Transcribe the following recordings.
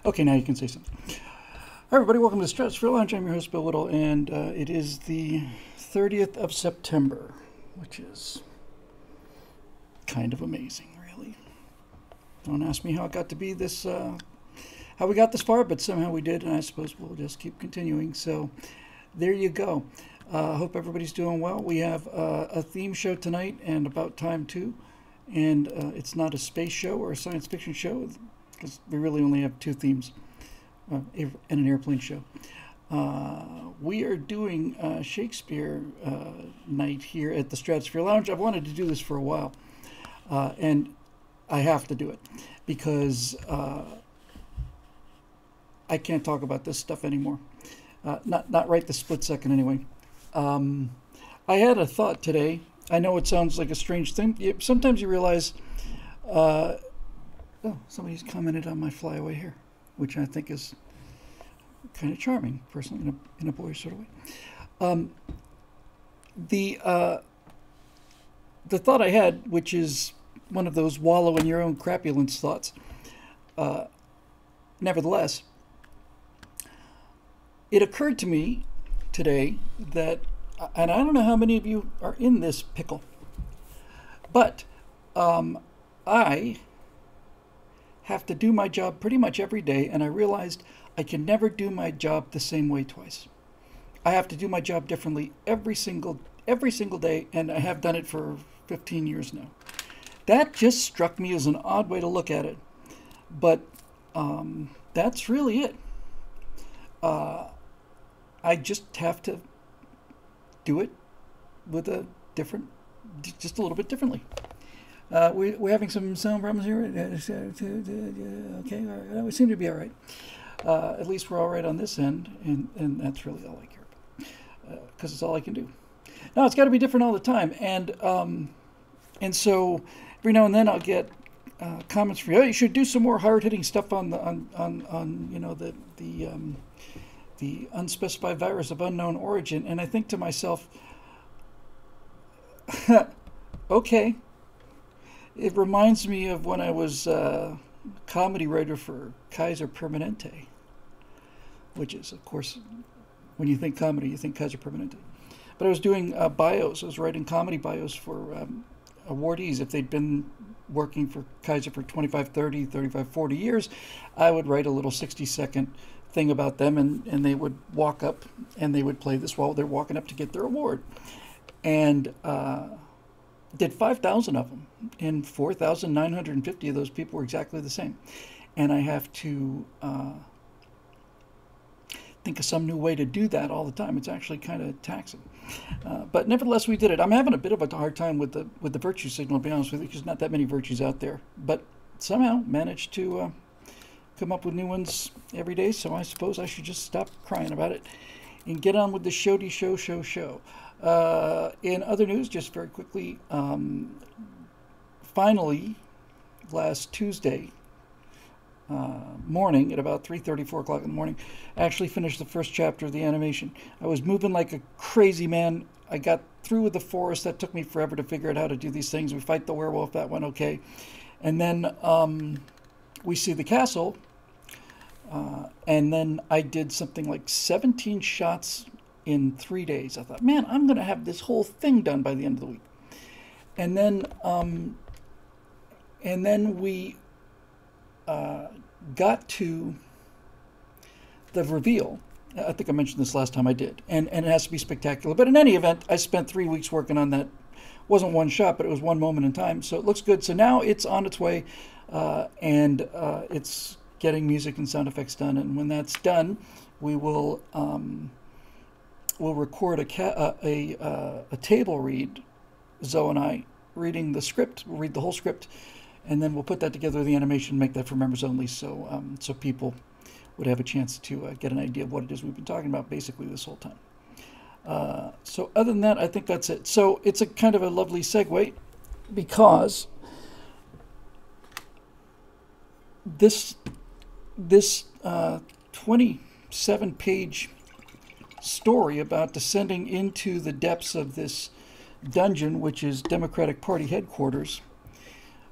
Okay, now you can say something. Hi, everybody. Welcome to Stratosphere Lounge. I'm your host, Bill Whittle, and it is the 30th of September, which is kind of amazing, really. Don't ask me how it got to be this, how we got this far, but somehow we did, and I suppose we'll just keep continuing. So there you go. I hope everybody's doing well. We have a theme show tonight, and about time too. And it's not a space show or a science fiction show, because we really only have two themes and an airplane show. We are doing Shakespeare night here at the Stratosphere Lounge. I've wanted to do this for a while, and I have to do it because I can't talk about this stuff anymore. Not right this split second, anyway. I had a thought today. I know it sounds like a strange thing. Sometimes you realize, oh, somebody's commented on my flyaway hair, which I think is kind of charming, personally, in a boyish sort of way. The thought I had, which is one of those wallow in your own crapulence thoughts, nevertheless, it occurred to me today that, and I don't know how many of you are in this pickle, but I have to do my job pretty much every day, and I realized I can never do my job the same way twice. I have to do my job differently every single day, and I have done it for 15 years now. That just struck me as an odd way to look at it, but that's really it. I just have to do it with just a little bit differently. We're having some sound problems here. Okay, we seem to be all right. At least we're all right on this end, and that's really all I care about, because it's all I can do. Now it's got to be different all the time, and so every now and then I'll get comments from you. Oh, you should do some more hard-hitting stuff on the unspecified virus of unknown origin, and I think to myself, okay. It reminds me of when I was a comedy writer for Kaiser Permanente, which is, of course, when you think comedy, you think Kaiser Permanente. But I was doing bios. I was writing comedy bios for awardees. If they'd been working for Kaiser for 25, 30, 35, 40 years, I would write a little 60-second thing about them, and they would walk up, and they would play this while they're walking up to get their award. And did 5,000 of them, and 4,950 of those people were exactly the same. And I have to think of some new way to do that all the time. It's actually kind of taxing. But nevertheless, we did it. I'm having a bit of a hard time with the virtue signal, to be honest with you, because not that many virtues out there. But somehow managed to come up with new ones every day, so I suppose I should just stop crying about it and get on with the show. In other news, just very quickly, finally, last Tuesday morning at about 3:30, 4 o'clock in the morning, I actually finished the first chapter of the animation. I was moving like a crazy man. I got through with the forest. That took me forever to figure out how to do these things. We fight the werewolf. That went okay. And then we see the castle. And then I did something like 17 shots in 3 days. I thought, man, I'm going to have this whole thing done by the end of the week. And then we got to the reveal. I think I mentioned this last time I did. And it has to be spectacular. But in any event, I spent 3 weeks working on that. It wasn't one shot, but it was one moment in time. So it looks good. So now it's on its way, and it's getting music and sound effects done. And when that's done, we will we'll record a table read, Zoe and I, reading the script. We'll read the whole script, and then we'll put that together with the animation, make that for members only, so so people would have a chance to get an idea of what it is we've been talking about basically this whole time. So other than that, I think that's it. So it's a kind of a lovely segue, because this 27-page story about descending into the depths of this dungeon, which is Democratic Party headquarters,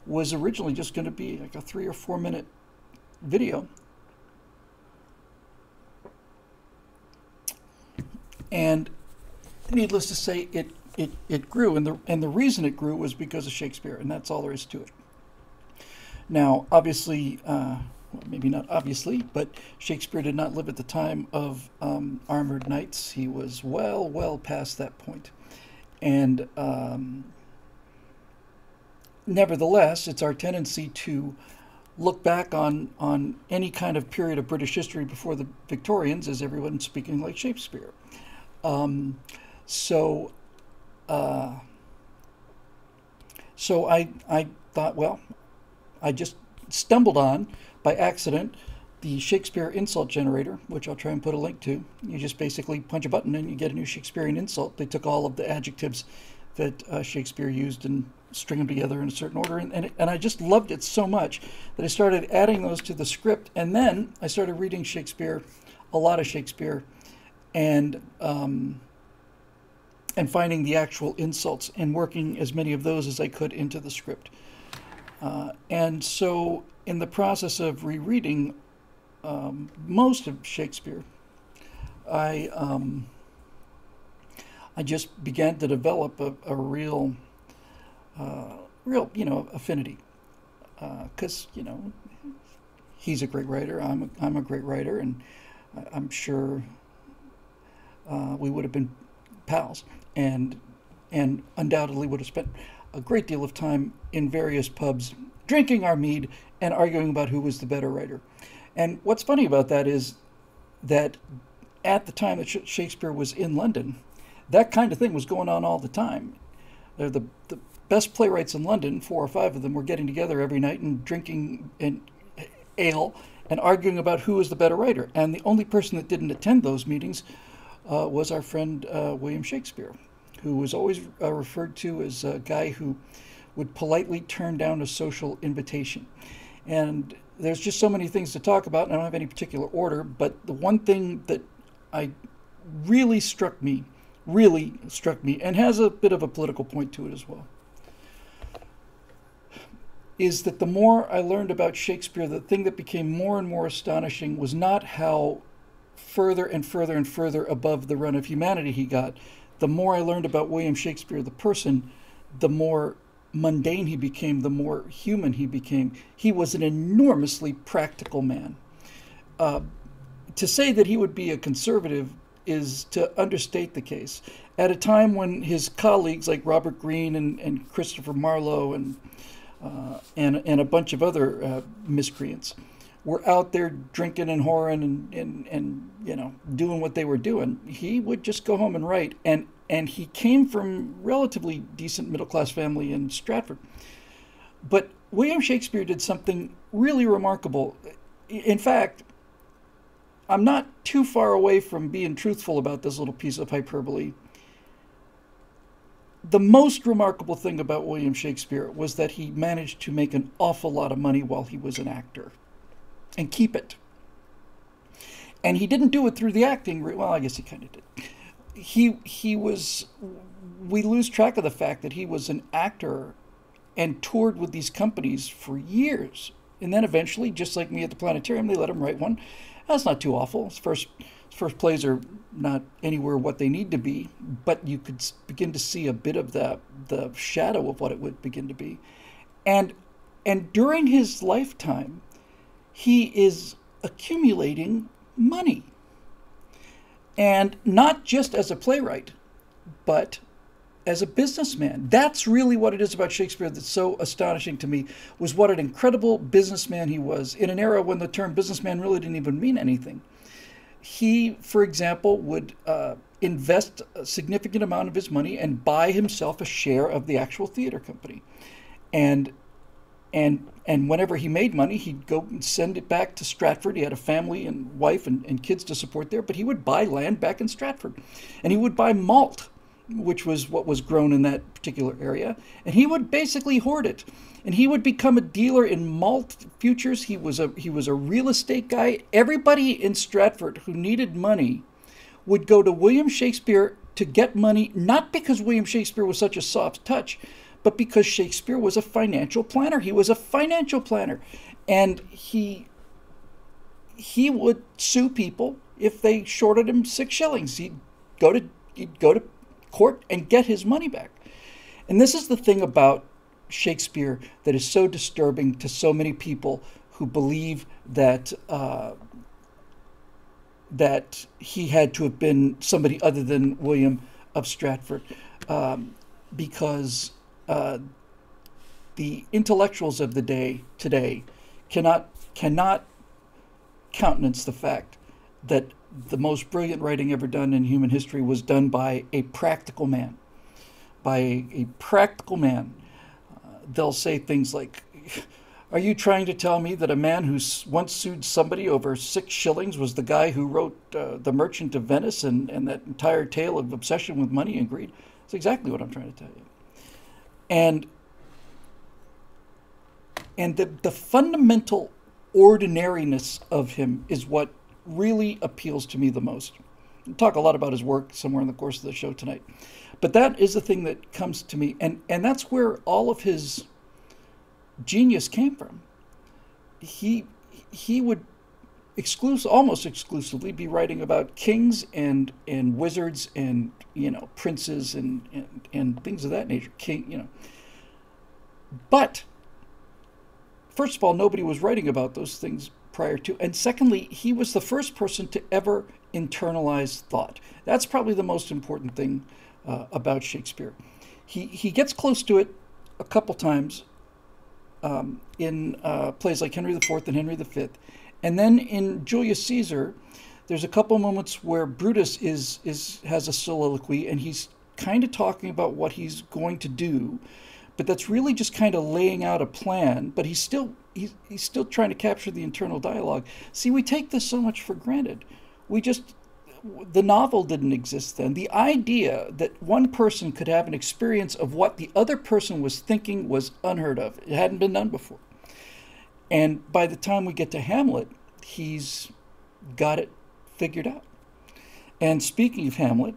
was originally just going to be like a 3 or 4 minute video. And needless to say, it grew, and the reason it grew was because of Shakespeare, and that's all there is to it. Now, obviously, well, maybe not obviously, but Shakespeare did not live at the time of Armored Knights. He was well past that point. And nevertheless, it's our tendency to look back on any kind of period of British history before the Victorians as everyone speaking like Shakespeare. So I thought, well, I just stumbled on, by accident, the Shakespeare insult generator, which I'll try and put a link to. You just basically punch a button and you get a new Shakespearean insult. They took all of the adjectives that Shakespeare used and string them together in a certain order. And I just loved it so much that I started adding those to the script. And then I started reading Shakespeare, a lot of Shakespeare, and finding the actual insults and working as many of those as I could into the script. And so in the process of rereading most of Shakespeare, I just began to develop a real affinity, because he's a great writer. I'm a great writer, and I'm sure we would have been pals, and undoubtedly would have spent a great deal of time in various pubs drinking our mead and arguing about who was the better writer. And what's funny about that is that at the time that Shakespeare was in London, that kind of thing was going on all the time. The best playwrights in London, 4 or 5 of them, were getting together every night and drinking ale and arguing about who was the better writer. And the only person that didn't attend those meetings was our friend William Shakespeare, who was always referred to as a guy who would politely turn down a social invitation. And there's just so many things to talk about, and I don't have any particular order, but the one thing that really struck me, and has a bit of a political point to it as well, is that the more I learned about Shakespeare, the thing that became more and more astonishing was not how further and further and further above the run of humanity he got. The more I learned about William Shakespeare, the person, the more mundane he became, the more human he became. He was an enormously practical man. To say that he would be a conservative is to understate the case. At a time when his colleagues like Robert Greene and Christopher Marlowe and a bunch of other miscreants were out there drinking and whoring and doing what they were doing, he would just go home and write. And he came from relatively decent middle-class family in Stratford. But William Shakespeare did something really remarkable. In fact, I'm not too far away from being truthful about this little piece of hyperbole. The most remarkable thing about William Shakespeare was that he managed to make an awful lot of money while he was an actor and keep it. And he didn't do it through the acting. Well, I guess he kind of did. We lose track of the fact that he was an actor and toured with these companies for years. And then eventually, just like me at the planetarium, they let him write one. That's not too awful. His first plays are not anywhere what they need to be, but you could begin to see a bit of the shadow of what it would begin to be. And during his lifetime, he is accumulating money. And not just as a playwright, but as a businessman. That's really what it is about Shakespeare that's so astonishing to me, was what an incredible businessman he was in an era when the term businessman really didn't even mean anything. He, for example, would invest a significant amount of his money and buy himself a share of the actual theater company. And whenever he made money, he'd go and send it back to Stratford. He had a family and wife and kids to support there, but he would buy land back in Stratford. And he would buy malt, which was what was grown in that particular area, and he would basically hoard it. And he would become a dealer in malt futures. He was a real estate guy. Everybody in Stratford who needed money would go to William Shakespeare to get money, not because William Shakespeare was such a soft touch, but because Shakespeare was a financial planner. He was a financial planner. And he would sue people if they shorted him 6 shillings. He'd he'd go to court and get his money back. And this is the thing about Shakespeare that is so disturbing to so many people who believe that that he had to have been somebody other than William of Stratford, because the intellectuals of the day today cannot countenance the fact that the most brilliant writing ever done in human history was done by a practical man. By a practical man. They'll say things like, "Are you trying to tell me that a man who once sued somebody over 6 shillings was the guy who wrote The Merchant of Venice and that entire tale of obsession with money and greed?" That's exactly what I'm trying to tell you. And the fundamental ordinariness of him is what really appeals to me the most. We'll talk a lot about his work somewhere in the course of the show tonight. But that is the thing that comes to me. And that's where all of his genius came from. He would almost exclusively be writing about kings and wizards and, princes and things of that nature. But first of all, nobody was writing about those things prior to. And secondly, he was the first person to ever internalize thought. That's probably the most important thing about Shakespeare. He gets close to it a couple times in plays like Henry IV and Henry V. And then in Julius Caesar, there's a couple moments where Brutus has a soliloquy, and he's kind of talking about what he's going to do, but that's really just kind of laying out a plan, but he's still trying to capture the internal dialogue. See, we take this so much for granted. The novel didn't exist then. The idea that one person could have an experience of what the other person was thinking was unheard of. It hadn't been done before. And by the time we get to Hamlet, he's got it figured out. And speaking of Hamlet,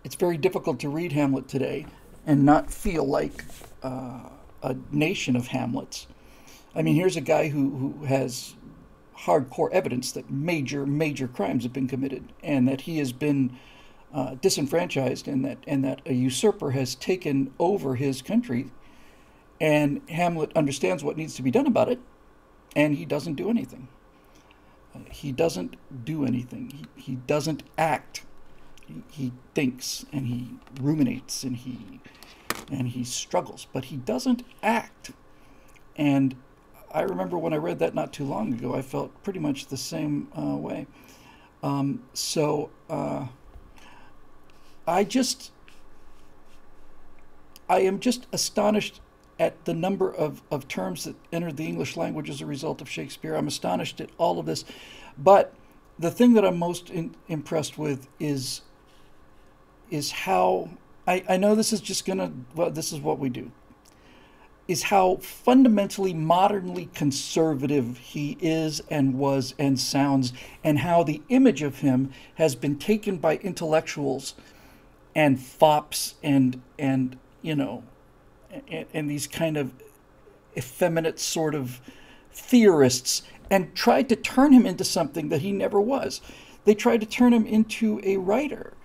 it's very difficult to read Hamlet today and not feel like a nation of Hamlets. I mean, here's a guy who has hardcore evidence that major crimes have been committed, and that he has been disenfranchised, and that a usurper has taken over his country, and Hamlet understands what needs to be done about it, and he doesn't do anything. He doesn't do anything. He doesn't act. He thinks, and he ruminates, and he struggles, but he doesn't act. And I remember when I read that not too long ago, I felt pretty much the same way. I am just astonished at the number of terms that entered the English language as a result of Shakespeare. I'm astonished at all of this. But the thing that I'm most impressed with is how, I know this is just this is what we do, is how fundamentally modernly conservative he is and was and sounds, and how the image of him has been taken by intellectuals and fops and these kind of effeminate sort of theorists, and tried to turn him into something that he never was. They tried to turn him into a writer.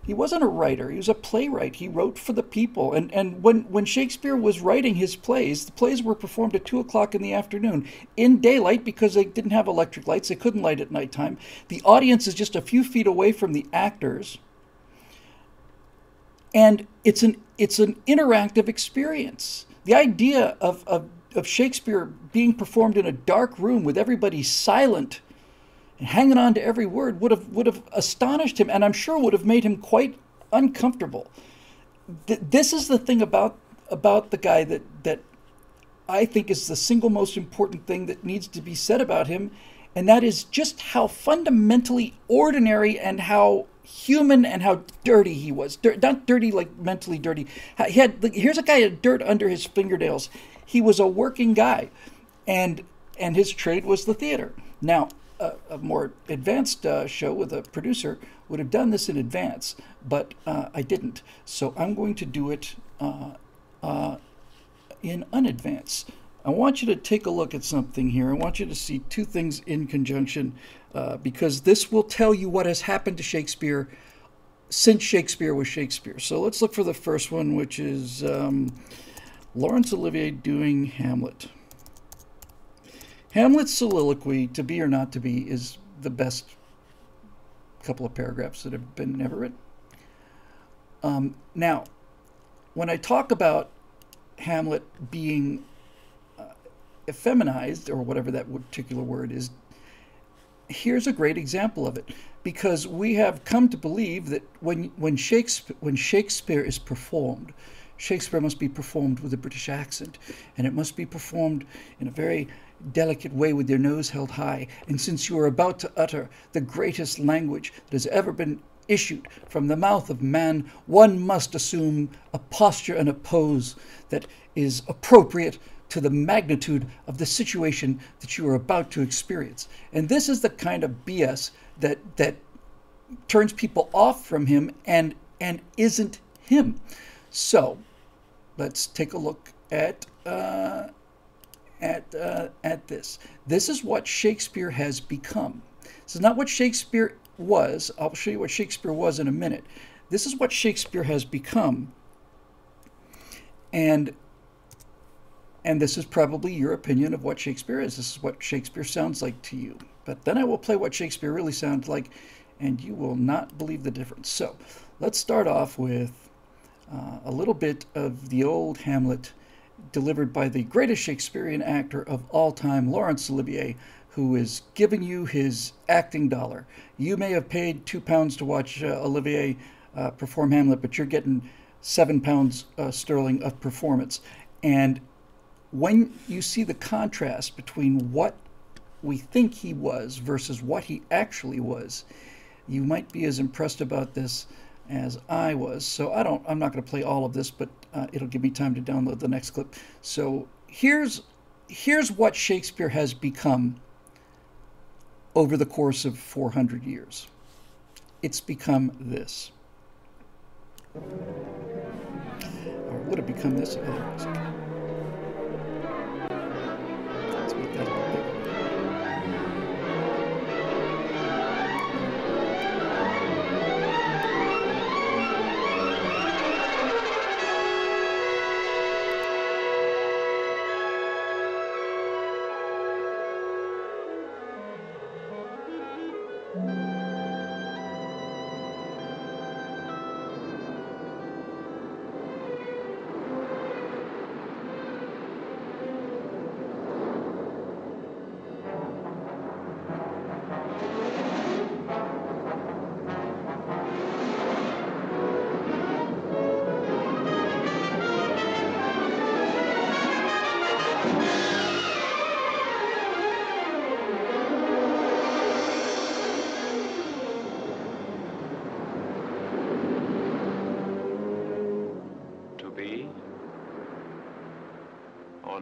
He wasn't a writer. He was a playwright. He wrote for the people. And when Shakespeare was writing his plays, the plays were performed at 2 o'clock in the afternoon in daylight because they didn't have electric lights. They couldn't light at nighttime. The audience is just a few feet away from the actors. And it's an interactive experience. The idea of Shakespeare being performed in a dark room with everybody silent and hanging on to every word would have astonished him, and I'm sure would have made him quite uncomfortable. This is the thing about the guy that I think is the single most important thing that needs to be said about him, and that is just how fundamentally ordinary and how human and how dirty he was. Not dirty like mentally dirty. Here's a guy who had dirt under his fingernails. He was a working guy, and his trade was the theater. Now, a more advanced show with a producer would have done this in advance, but I didn't. So I'm going to do it in unadvance. I want you to take a look at something here. I want you to see two things in conjunction, because this will tell you what has happened to Shakespeare since Shakespeare was Shakespeare. So let's look for the first one, which is Laurence Olivier doing Hamlet. Hamlet's soliloquy, to be or not to be, is the best couple of paragraphs that have been ever written. Now, when I talk about Hamlet being effeminized, or whatever that particular word is, here's a great example of it. Because we have come to believe that when Shakespeare is performed, Shakespeare must be performed with a British accent, and it must be performed in a very delicate way with your nose held high. And since you are about to utter the greatest language that has ever been issued from the mouth of man, one must assume a posture and a pose that is appropriate to the magnitude of the situation that you are about to experience. And this is the kind of BS that turns people off from him and isn't him. So let's take a look at this. This is what Shakespeare has become. This is not what Shakespeare was. I'll show you what Shakespeare was in a minute. This is what Shakespeare has become. And this is probably your opinion of what Shakespeare is. This is what Shakespeare sounds like to you. But then I will play what Shakespeare really sounds like, and you will not believe the difference. So let's start off with a little bit of the old Hamlet delivered by the greatest Shakespearean actor of all time, Laurence Olivier, who is giving you his acting dollar. You may have paid £2 to watch Olivier perform Hamlet, but you're getting £7 sterling of performance. And when you see the contrast between what we think he was versus what he actually was, you might be as impressed about this as I was. So I'm not going to play all of this, but it'll give me time to download the next clip. So here's what Shakespeare has become over the course of 400 years. It's become this. Or would it become this otherwise? Let's make that a little bigger.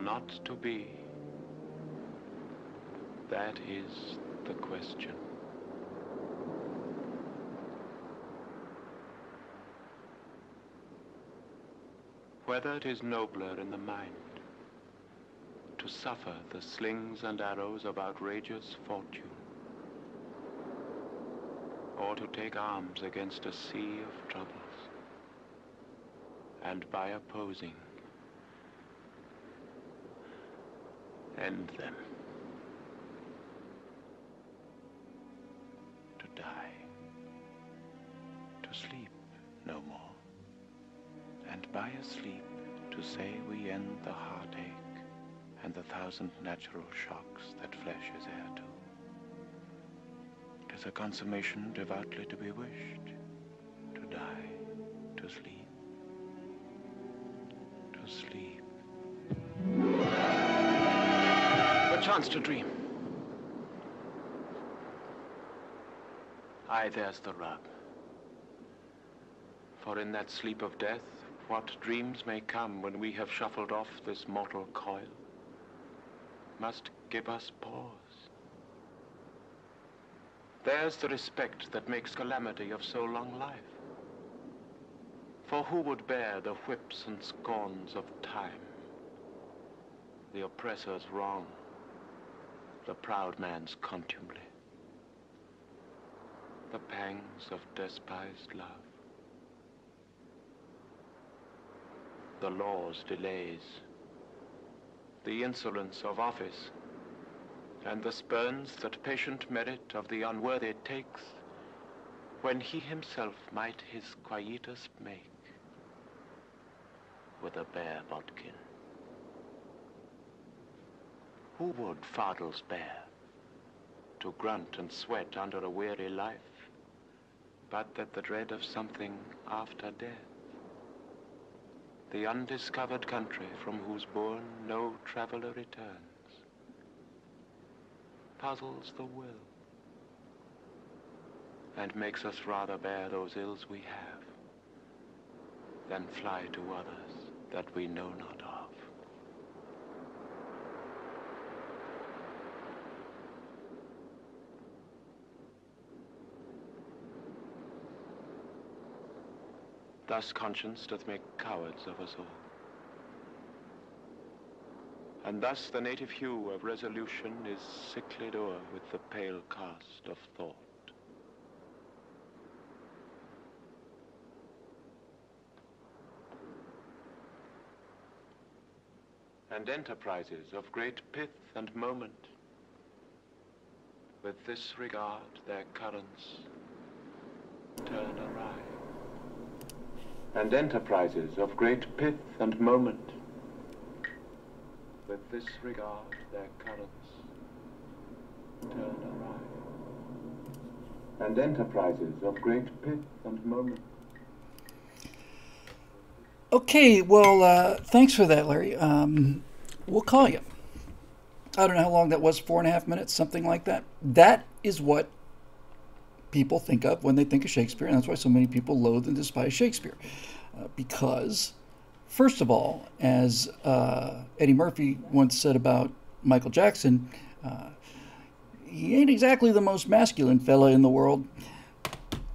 Not to be, that is the question. Whether it is nobler in the mind to suffer the slings and arrows of outrageous fortune, or to take arms against a sea of troubles, and by opposing end them, to die, to sleep no more, and by a sleep to say we end the heartache and the thousand natural shocks that flesh is heir to. 'Tis a consummation devoutly to be wished, to die, to sleep, to sleep. Chance to dream. Aye, there's the rub. For in that sleep of death, what dreams may come when we have shuffled off this mortal coil must give us pause. There's the respect that makes calamity of so long life. For who would bear the whips and scorns of time, the oppressor's wrong, the proud man's contumely, the pangs of despised love? the law's delays, the insolence of office, and the spurns that patient merit of the unworthy takes, when he himself might his quietus make with a bare bodkin. Who would fardels bear, to grunt and sweat under a weary life, but that the dread of something after death, the undiscovered country from whose bourne no traveler returns, puzzles the will, and makes us rather bear those ills we have, than fly to others that we know not of. Thus conscience doth make cowards of us all. And thus the native hue of resolution is sicklied o'er with the pale cast of thought. And enterprises of great pith and moment, with this regard their currents turn awry. And enterprises of great pith and moment, with this regard their currents turn awry. And enterprises of great pith and moment. Okay, well, thanks for that, Larry. We'll call you. I don't know how long that was, 4.5 minutes, something like that. That is what people think of when they think of Shakespeare, and that's why so many people loathe and despise Shakespeare. Because, first of all, as Eddie Murphy once said about Michael Jackson, he ain't exactly the most masculine fella in the world.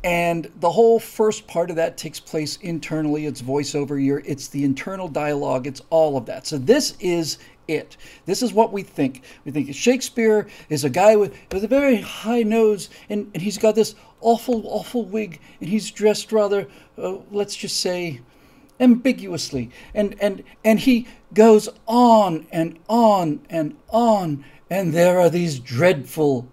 And the whole first part of that takes place internally. It's voiceover, it's the internal dialogue, it's all of that. So this is it. This is what we think. We think Shakespeare is a guy with a very high nose, and he's got this awful wig, and he's dressed rather, let's just say, ambiguously. And he goes on and on and on, and there are these dreadful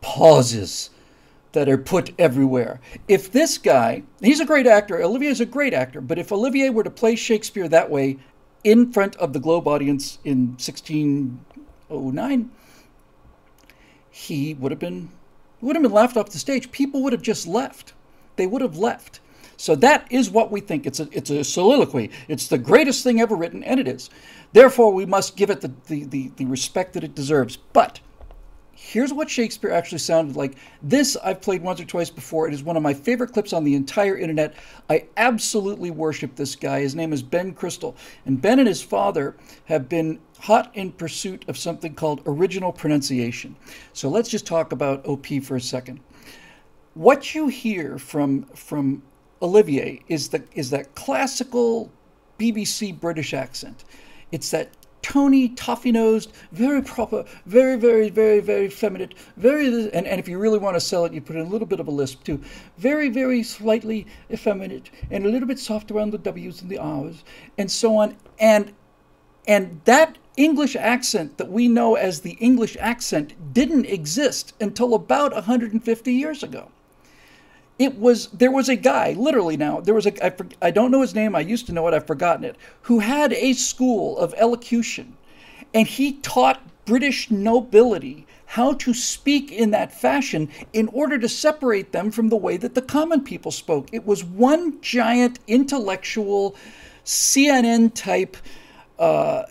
pauses that are put everywhere. If this guy, he's a great actor, Olivier's a great actor, but if Olivier were to play Shakespeare that way in front of the Globe audience in 1609, he would have been laughed off the stage. People would have just left. They would have left. So that is what we think. It's a soliloquy. It's the greatest thing ever written, and it is. Therefore, we must give it the respect that it deserves. But here's what Shakespeare actually sounded like. This I've played once or twice before. It is one of my favorite clips on the entire internet. I absolutely worship this guy. His name is Ben Crystal. And Ben and his father have been hot in pursuit of something called original pronunciation. So let's just talk about OP for a second. What you hear from Olivier is that classical BBC British accent. It's that Tony, toffee-nosed, very proper, very, very, very, very feminine, very, and if you really want to sell it, you put in a little bit of a lisp too. Very, very slightly effeminate, and a little bit soft around the W's and the R's, and so on. And that English accent that we know as the English accent didn't exist until about 150 years ago. There was a guy, literally now, I don't know his name, I used to know it, I've forgotten it, who had a school of elocution, and he taught British nobility how to speak in that fashion in order to separate them from the way that the common people spoke. It was one giant intellectual CNN type, I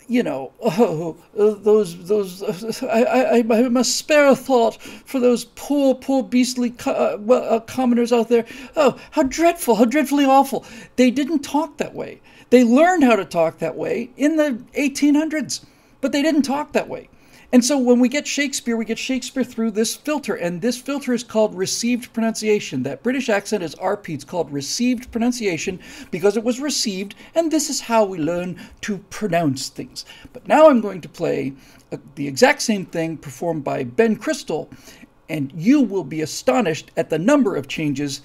must spare a thought for those poor beastly commoners out there. Oh, how dreadful, how dreadfully awful. They didn't talk that way. They learned how to talk that way in the 1800s, but they didn't talk that way. And so when we get Shakespeare through this filter, and this filter is called received pronunciation. That British accent is RP. It's called received pronunciation because it was received, and this is how we learn to pronounce things. But now I'm going to play the exact same thing performed by Ben Crystal, and you will be astonished at the number of changes.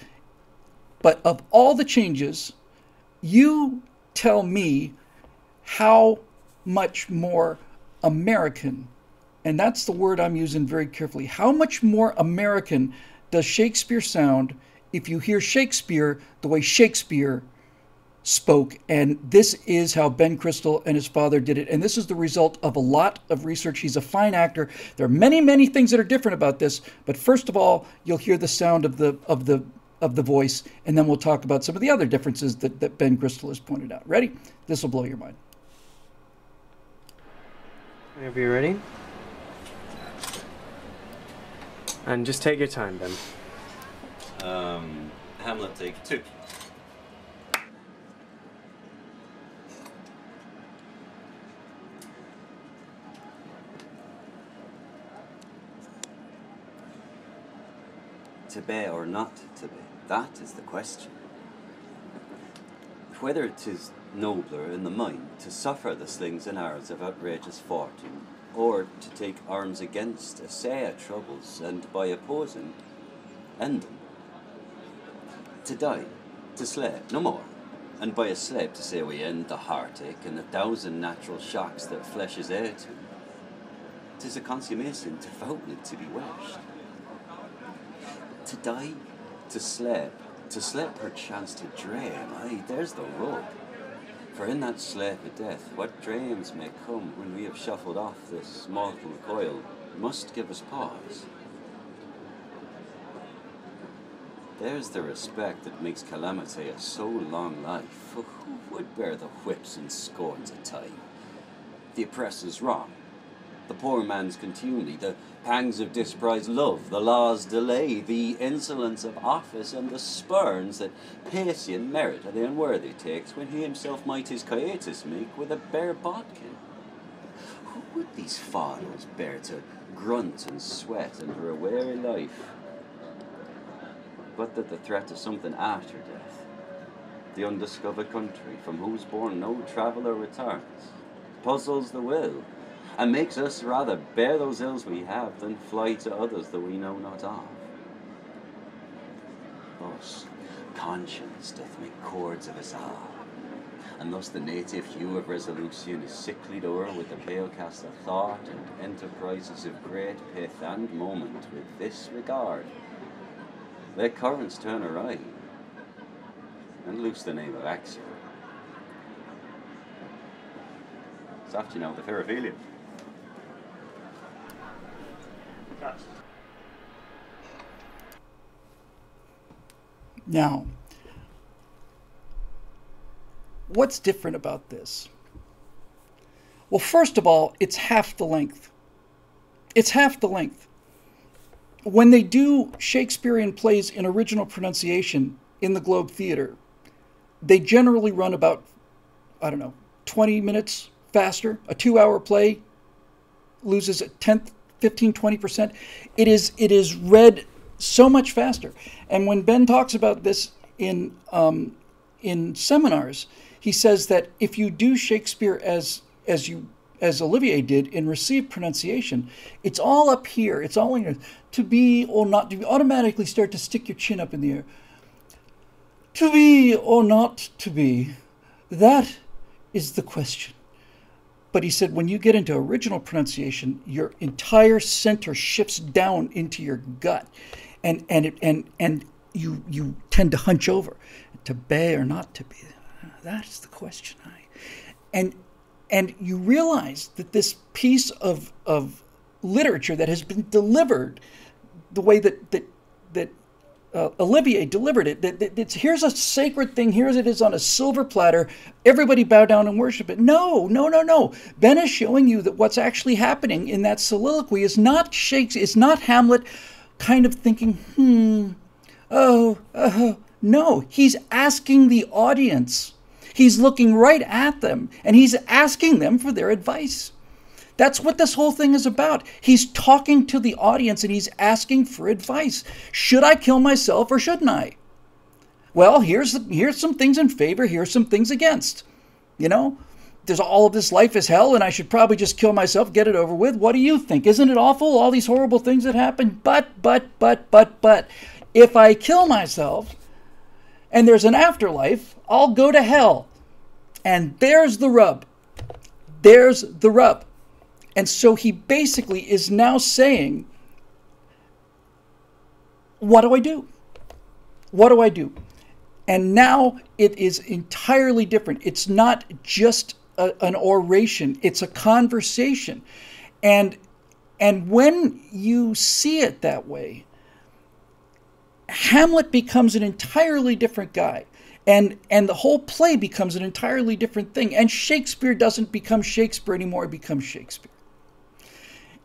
But of all the changes, you tell me how much more American, and that's the word I'm using very carefully, how much more American does Shakespeare sound if you hear Shakespeare the way Shakespeare spoke? And this is how Ben Crystal and his father did it. And this is the result of a lot of research. He's a fine actor. There are many, many things that are different about this. But first of all, you'll hear the sound of the voice, and then we'll talk about some of the other differences that Ben Crystal has pointed out. Ready? This will blow your mind. Whenever you're ready. And just take your time, Ben. Hamlet, take 2. To be or not to be, that is the question. Whether it is nobler in the mind to suffer the slings and arrows of outrageous fortune, or to take arms against, essay at troubles, and by opposing, end them. To die, to slay, no more, and by a slave to say we end the heartache and 1,000 natural shocks that flesh is heir to. 'Tis a consummation devoutly to be wished. To die, to slay perchance to dream, aye, there's the rub. For in that sleep of death, what dreams may come when we have shuffled off this mortal coil must give us pause. There's the respect that makes calamity a so long life, for who would bear the whips and scorns of time? The oppressor's wrong, the poor man's contumely, the pangs of disprized love, the law's delay, the insolence of office, and the spurns that Pacian merit the unworthy takes when he himself might his quietus make with a bare bodkin. Who would these fathers bear to grunt and sweat under a weary life? But that the threat of something after death, the undiscovered country from whose bourne no traveller returns, puzzles the will, and makes us rather bear those ills we have than fly to others that we know not of. Thus, conscience doth make cords of us all, and thus the native hue of resolution is sicklied o'er with the pale cast of thought and enterprises of great pith and moment with this regard. Let currents turn awry, and loose the name of action. Soft, you know, the Pharaohelian. Now, what's different about this? Well, first of all, it's half the length. It's half the length. When they do Shakespearean plays in original pronunciation in the Globe Theatre, they generally run about, 20 minutes faster. A 2-hour play loses a tenth, 15, 20%. It is read so much faster. And when Ben talks about this in seminars, he says that if you do Shakespeare as Olivier did in received pronunciation, it's all up here. It's all in your to be or not to be. Automatically start to stick your chin up in the air. To be or not to be, that is the question. But he said when you get into original pronunciation, your entire center shifts down into your gut, and you tend to hunch over. To be or not to be, that's the question. And you realize that this piece of literature that has been delivered the way that Olivier delivered it, that here's a sacred thing, here it is on a silver platter, everybody bow down and worship it. No. Ben is showing you that what's actually happening in that soliloquy is not Shakespeare, it's not Hamlet kind of thinking, no, he's asking the audience. He's looking right at them, and he's asking them for their advice. That's what this whole thing is about. He's talking to the audience and he's asking for advice. Should I kill myself or shouldn't I? Well, here's some things in favor, here's some things against. You know, there's all of this life is hell and I should probably just kill myself, get it over with. What do you think? Isn't it awful, all these horrible things that happen? But, if I kill myself and there's an afterlife, I'll go to hell. And there's the rub. There's the rub. And so he basically is now saying, what do I do? What do I do? And now it is entirely different. It's not just an oration. It's a conversation. And when you see it that way, Hamlet becomes an entirely different guy. And the whole play becomes an entirely different thing. And Shakespeare doesn't become Shakespeare anymore. It becomes Shakespeare.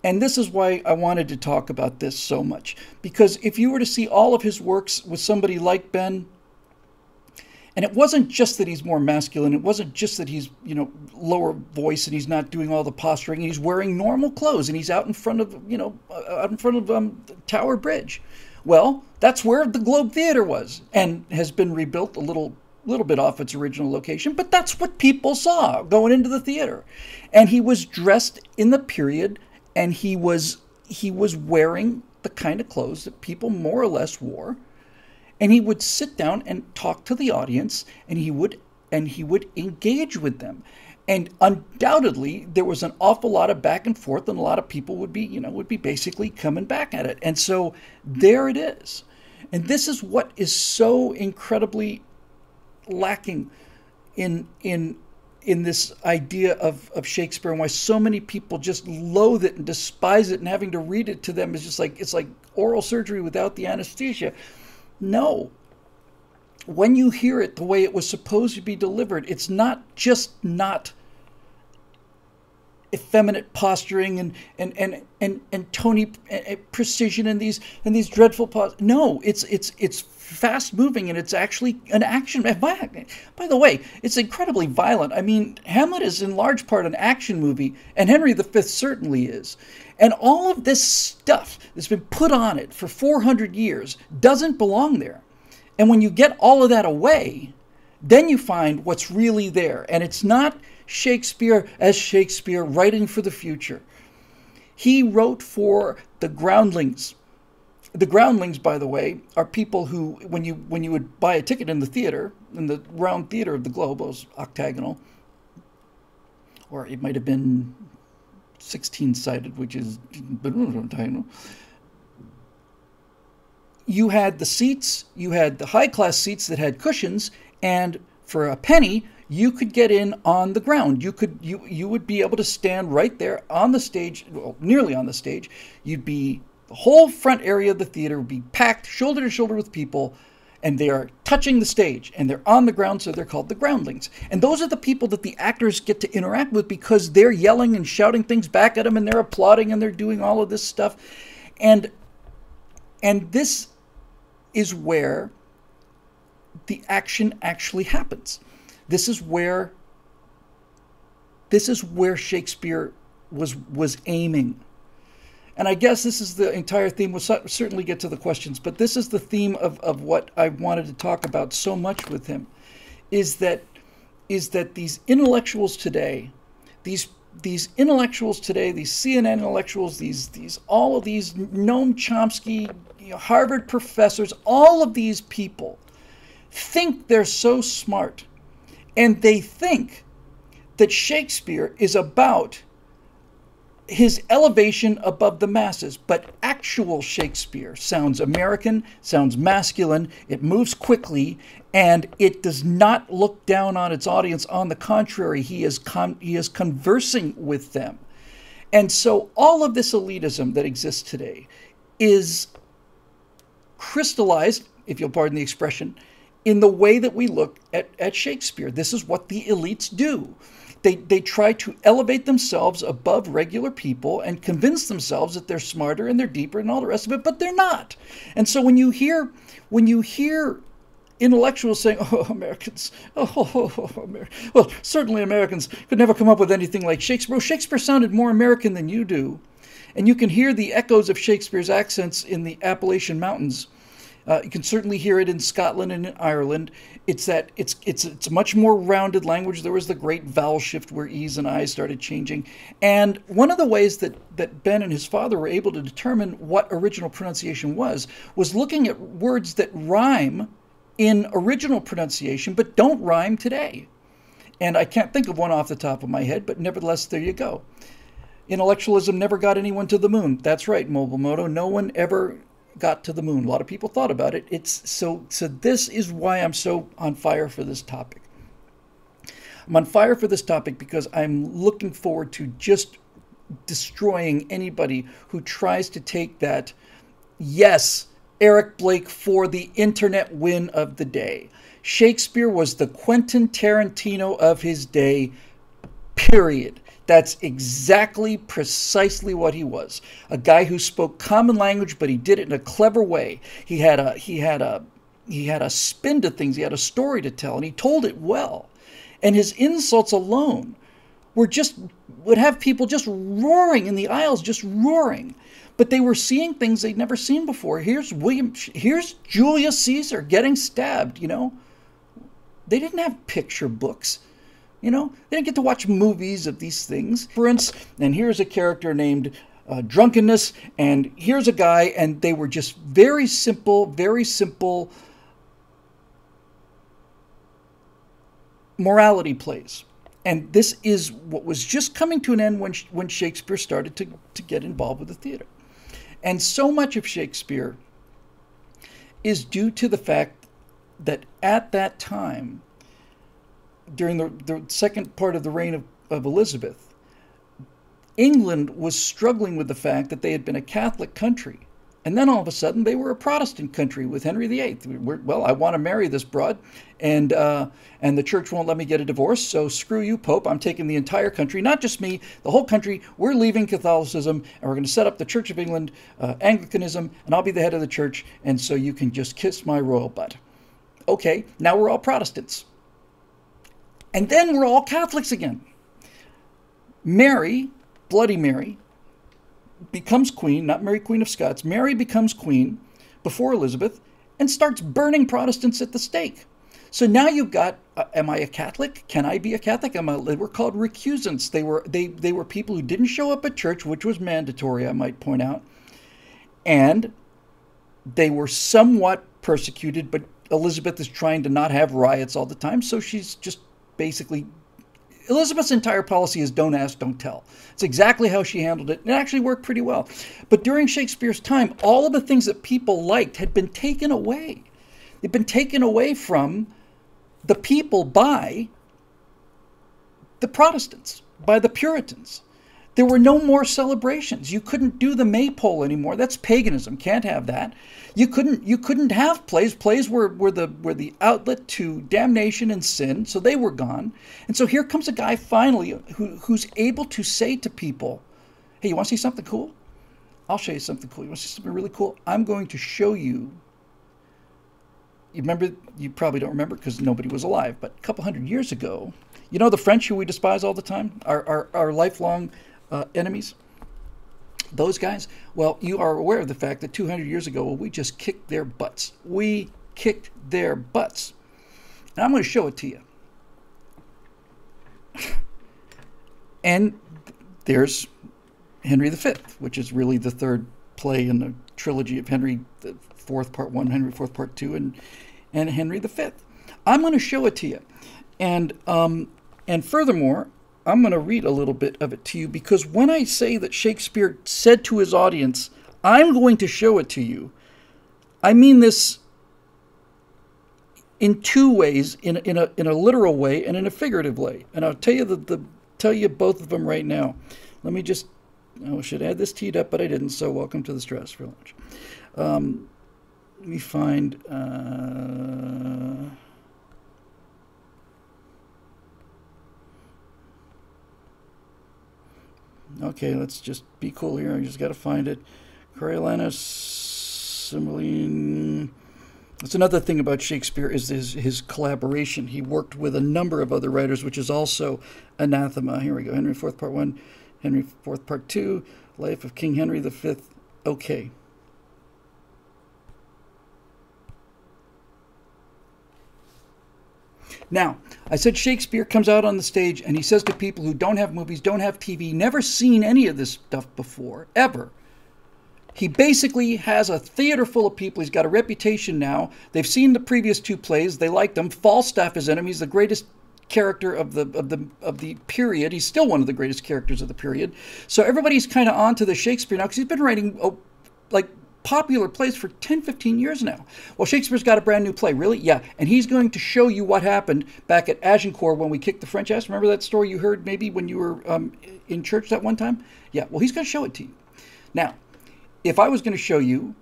And this is why I wanted to talk about this so much. Because if you were to see all of his works with somebody like Ben, and it wasn't just that he's more masculine. It wasn't just that he's, you know, lower voice and he's not doing all the posturing. And he's wearing normal clothes and he's out in front of, you know, out in front of Tower Bridge. Well, that's where the Globe Theater was and has been rebuilt a little bit off its original location. But that's what people saw going into the theater. And he was dressed in the period and he was wearing the kind of clothes that people more or less wore. And he would sit down and talk to the audience and he would engage with them. And undoubtedly, there was an awful lot of back and forth, and a lot of people would be basically coming back at it. And so there it is. And this is what is so incredibly lacking in this idea of Shakespeare, and why so many people just loathe it and despise it, and having to read it to them is just like, it's like oral surgery without the anesthesia. No. When you hear it the way it was supposed to be delivered, it's not just not effeminate posturing and Tony precision and these dreadful no, it's fast moving and it's actually an action. By the way, it's incredibly violent. I mean, Hamlet is in large part an action movie, and Henry V certainly is. And all of this stuff that's been put on it for 400 years doesn't belong there. And when you get all of that away, then you find what's really there. And it's not Shakespeare as Shakespeare writing for the future. He wrote for the groundlings. The groundlings, by the way, are people who, when you would buy a ticket in the theater, in the round theater of the Globe, it was octagonal, or it might have been 16-sided, which is octagonal. You had the seats, you had the high-class seats that had cushions, and for a penny, you could get in on the ground. You would be able to stand right there on the stage, well, nearly on the stage. The whole front area of the theater would be packed shoulder to shoulder with people, and they are touching the stage, and they're on the ground, so they're called the groundlings. And those are the people that the actors get to interact with, because they're yelling and shouting things back at them, and they're applauding, and they're doing all of this stuff. And this is where the action actually happens. This is where Shakespeare was aiming. And I guess this is the entire theme. We'll certainly get to the questions, but this is the theme of what I wanted to talk about so much with him, is that these intellectuals today, these CNN intellectuals, all of these Noam Chomsky, Harvard professors, all of these people think they're so smart, and they think that Shakespeare is about his elevation above the masses. But actual Shakespeare sounds American, sounds masculine, it moves quickly, and it does not look down on its audience. On the contrary, he is conversing with them. And so all of this elitism that exists today is crystallized, if you'll pardon the expression, in the way that we look at Shakespeare. This is what the elites do. They try to elevate themselves above regular people and convince themselves that they're smarter and they're deeper and all the rest of it, but they're not. And so when you hear intellectuals saying, oh, Americans, well, certainly Americans could never come up with anything like Shakespeare. Well, Shakespeare sounded more American than you do. And you can hear the echoes of Shakespeare's accents in the Appalachian Mountains. You can certainly hear it in Scotland and in Ireland. It's a much more rounded language. There was the great vowel shift where E's and I's started changing. And one of the ways that Ben and his father were able to determine what original pronunciation was looking at words that rhyme in original pronunciation but don't rhyme today. And I can't think of one off the top of my head, but nevertheless, there you go. Intellectualism never got anyone to the moon. That's right, Mobile Moto. No one ever got to the moon. A lot of people thought about it. So this is why I'm so on fire for this topic. I'm on fire for this topic because I'm looking forward to just destroying anybody who tries to take that, yes, Eric Blake for the internet win of the day. Shakespeare was the Quentin Tarantino of his day, period. That's exactly, precisely what he was. A guy who spoke common language, but he did it in a clever way. He had a spin to things. He had a story to tell, and he told it well. And his insults alone would have people just roaring in the aisles, just roaring. But they were seeing things they'd never seen before. Here's Julius Caesar getting stabbed, you know. They didn't have picture books. You know, they didn't get to watch movies of these things. For instance, and here's a character named Drunkenness, and here's a guy, and they were just very simple morality plays. And this is what was just coming to an end when Shakespeare started to get involved with the theater. And so much of Shakespeare is due to the fact that at that time, during the second part of the reign of Elizabeth, England was struggling with the fact that they had been a Catholic country. And then all of a sudden they were a Protestant country with Henry VIII. Well, I want to marry this broad, and the church won't let me get a divorce, so screw you, Pope. I'm taking the entire country, not just me, the whole country. We're leaving Catholicism, and we're going to set up the Church of England, Anglicanism, and I'll be the head of the church, and so you can just kiss my royal butt. Okay, now we're all Protestants. And then we're all Catholics again. Mary, Bloody Mary, becomes queen, not Mary Queen of Scots. Mary becomes queen before Elizabeth and starts burning Protestants at the stake. So now you've got, am I a Catholic? Can I be a Catholic? They were called recusants. They were people who didn't show up at church, which was mandatory, I might point out. And they were somewhat persecuted, but Elizabeth is trying to not have riots all the time, so she's just basically, Elizabeth's entire policy is don't ask, don't tell. It's exactly how she handled it. It actually worked pretty well. But during Shakespeare's time, all of the things that people liked had been taken away. They'd been taken away from the people by the Protestants, by the Puritans. There were no more celebrations. You couldn't do the maypole anymore. That's paganism. Can't have that. You couldn't have plays. Plays were the outlet to damnation and sin, so they were gone. And so here comes a guy finally who's able to say to people, hey, you want to see something cool? I'll show you something cool. You want to see something really cool? I'm going to show you. You remember, you probably don't remember because nobody was alive, but a couple hundred years ago, you know the French who we despise all the time, our lifelong enemies? Those guys? Well, you are aware of the fact that 200 years ago, we just kicked their butts. We kicked their butts. And I'm going to show it to you. And there's Henry V, which is really the third play in the trilogy of Henry IV Part 1, Henry IV Part 2, and Henry V. I'm going to show it to you. And furthermore, I'm going to read a little bit of it to you, because when I say that Shakespeare said to his audience, I'm going to show it to you, I mean this in two ways, in a literal way and in a figurative way. And I'll tell you tell you both of them right now. Let me just, I should add this teed up, but I didn't, so welcome to the Stress for Lunch. Let me find, okay, let's just be cool here. I just got to find it. Coriolanus, Cymbeline. That's another thing about Shakespeare is his collaboration. He worked with a number of other writers, which is also anathema. Here we go. Henry IV, Part 1, Henry IV, Part 2, Life of King Henry V. Okay. Now, I said Shakespeare comes out on the stage and he says to people who don't have movies, don't have TV, never seen any of this stuff before, ever. He basically has a theater full of people. He's got a reputation now. They've seen the previous 2 plays. They liked him. Falstaff is in him. He's the greatest character of the period. He's still one of the greatest characters of the period. So everybody's kind of on to the Shakespeare now because he's been writing like popular plays for 10, 15 years now. Well, Shakespeare's got a brand new play. Really? Yeah. And he's going to show you what happened back at Agincourt when we kicked the French ass. Remember that story you heard maybe when you were in church that one time? Yeah. Well, he's going to show it to you. Now, if I was going to show you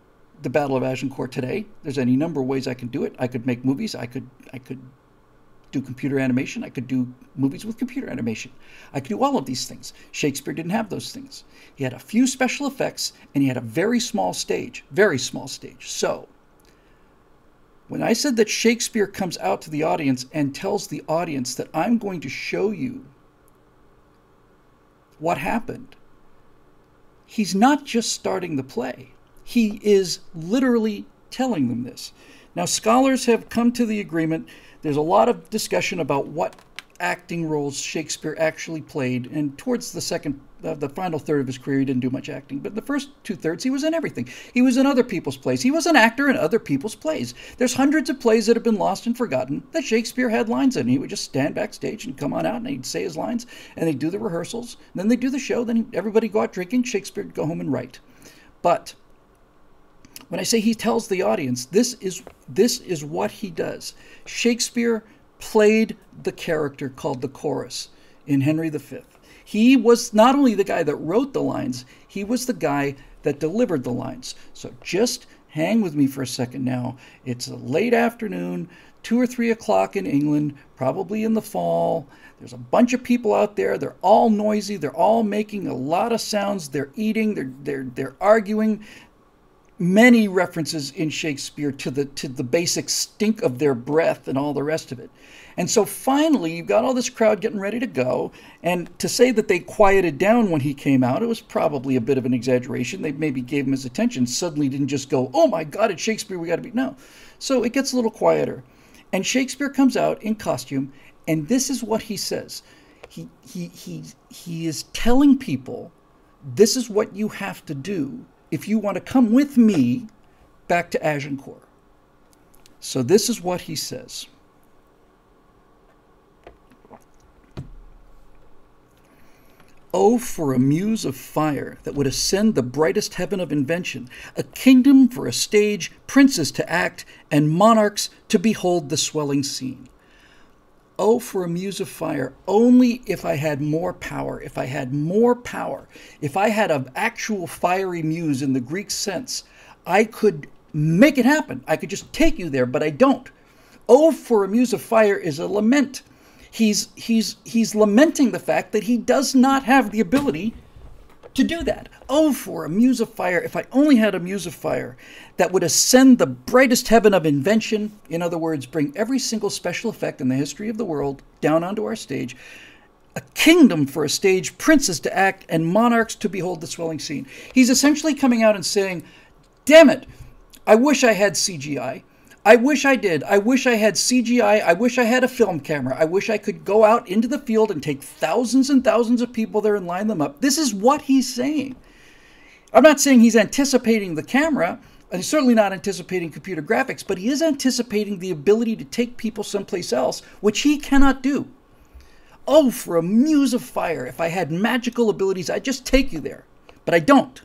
the Battle of Agincourt today, there's any number of ways I can do it. I could make movies. I could do computer animation. I could do movies with computer animation. I could do all of these things. Shakespeare didn't have those things. He had a few special effects, and he had a very small stage. Very small stage. So, when I said that Shakespeare comes out to the audience and tells the audience that I'm going to show you what happened, he's not just starting the play. He is literally telling them this. Now, scholars have come to the agreement. There's a lot of discussion about what acting roles Shakespeare actually played. And towards the final third of his career, he didn't do much acting. But the first 2/3, he was in everything. He was in other people's plays. He was an actor in other people's plays. There's hundreds of plays that have been lost and forgotten that Shakespeare had lines in. He would just stand backstage and come on out and he'd say his lines and they'd do the rehearsals. And then they'd do the show. Then everybody go out drinking. Shakespeare would go home and write. But when I say he tells the audience, this is what he does. Shakespeare played the character called the Chorus in Henry V. He was not only the guy that wrote the lines, he was the guy that delivered the lines. So just hang with me for a second now. It's a late afternoon, 2 or 3 o'clock in England, probably in the fall. There's a bunch of people out there. They're all noisy. They're all making a lot of sounds. They're eating. They're arguing. Many references in Shakespeare to the basic stink of their breath and all the rest of it. And so finally, you've got all this crowd getting ready to go. And to say that they quieted down when he came out, it was probably a bit of an exaggeration. They maybe gave him his attention, suddenly didn't just go, oh my God, it's Shakespeare, we got to be, no. So it gets a little quieter. And Shakespeare comes out in costume, and this is what he says. He is telling people, this is what you have to do if you want to come with me back to Agincourt. So this is what he says. Oh, for a muse of fire that would ascend the brightest heaven of invention, a kingdom for a stage, princes to act, and monarchs to behold the swelling scene. Oh, for a muse of fire, only if I had more power, if I had more power, if I had an actual fiery muse in the Greek sense, I could make it happen. I could just take you there, but I don't. Oh, for a muse of fire is a lament. He's lamenting the fact that he does not have the ability to do that. Oh, for a muse of fire, if I only had a muse of fire that would ascend the brightest heaven of invention, in other words, bring every single special effect in the history of the world down onto our stage, a kingdom for a stage, princes to act, and monarchs to behold the swelling scene. He's essentially coming out and saying, damn it, I wish I had CGI. I wish I did. I wish I had CGI. I wish I had a film camera. I wish I could go out into the field and take thousands and thousands of people there and line them up. This is what he's saying. I'm not saying he's anticipating the camera, and he's certainly not anticipating computer graphics, but he is anticipating the ability to take people someplace else, which he cannot do. Oh, for a muse of fire. If I had magical abilities, I'd just take you there. But I don't.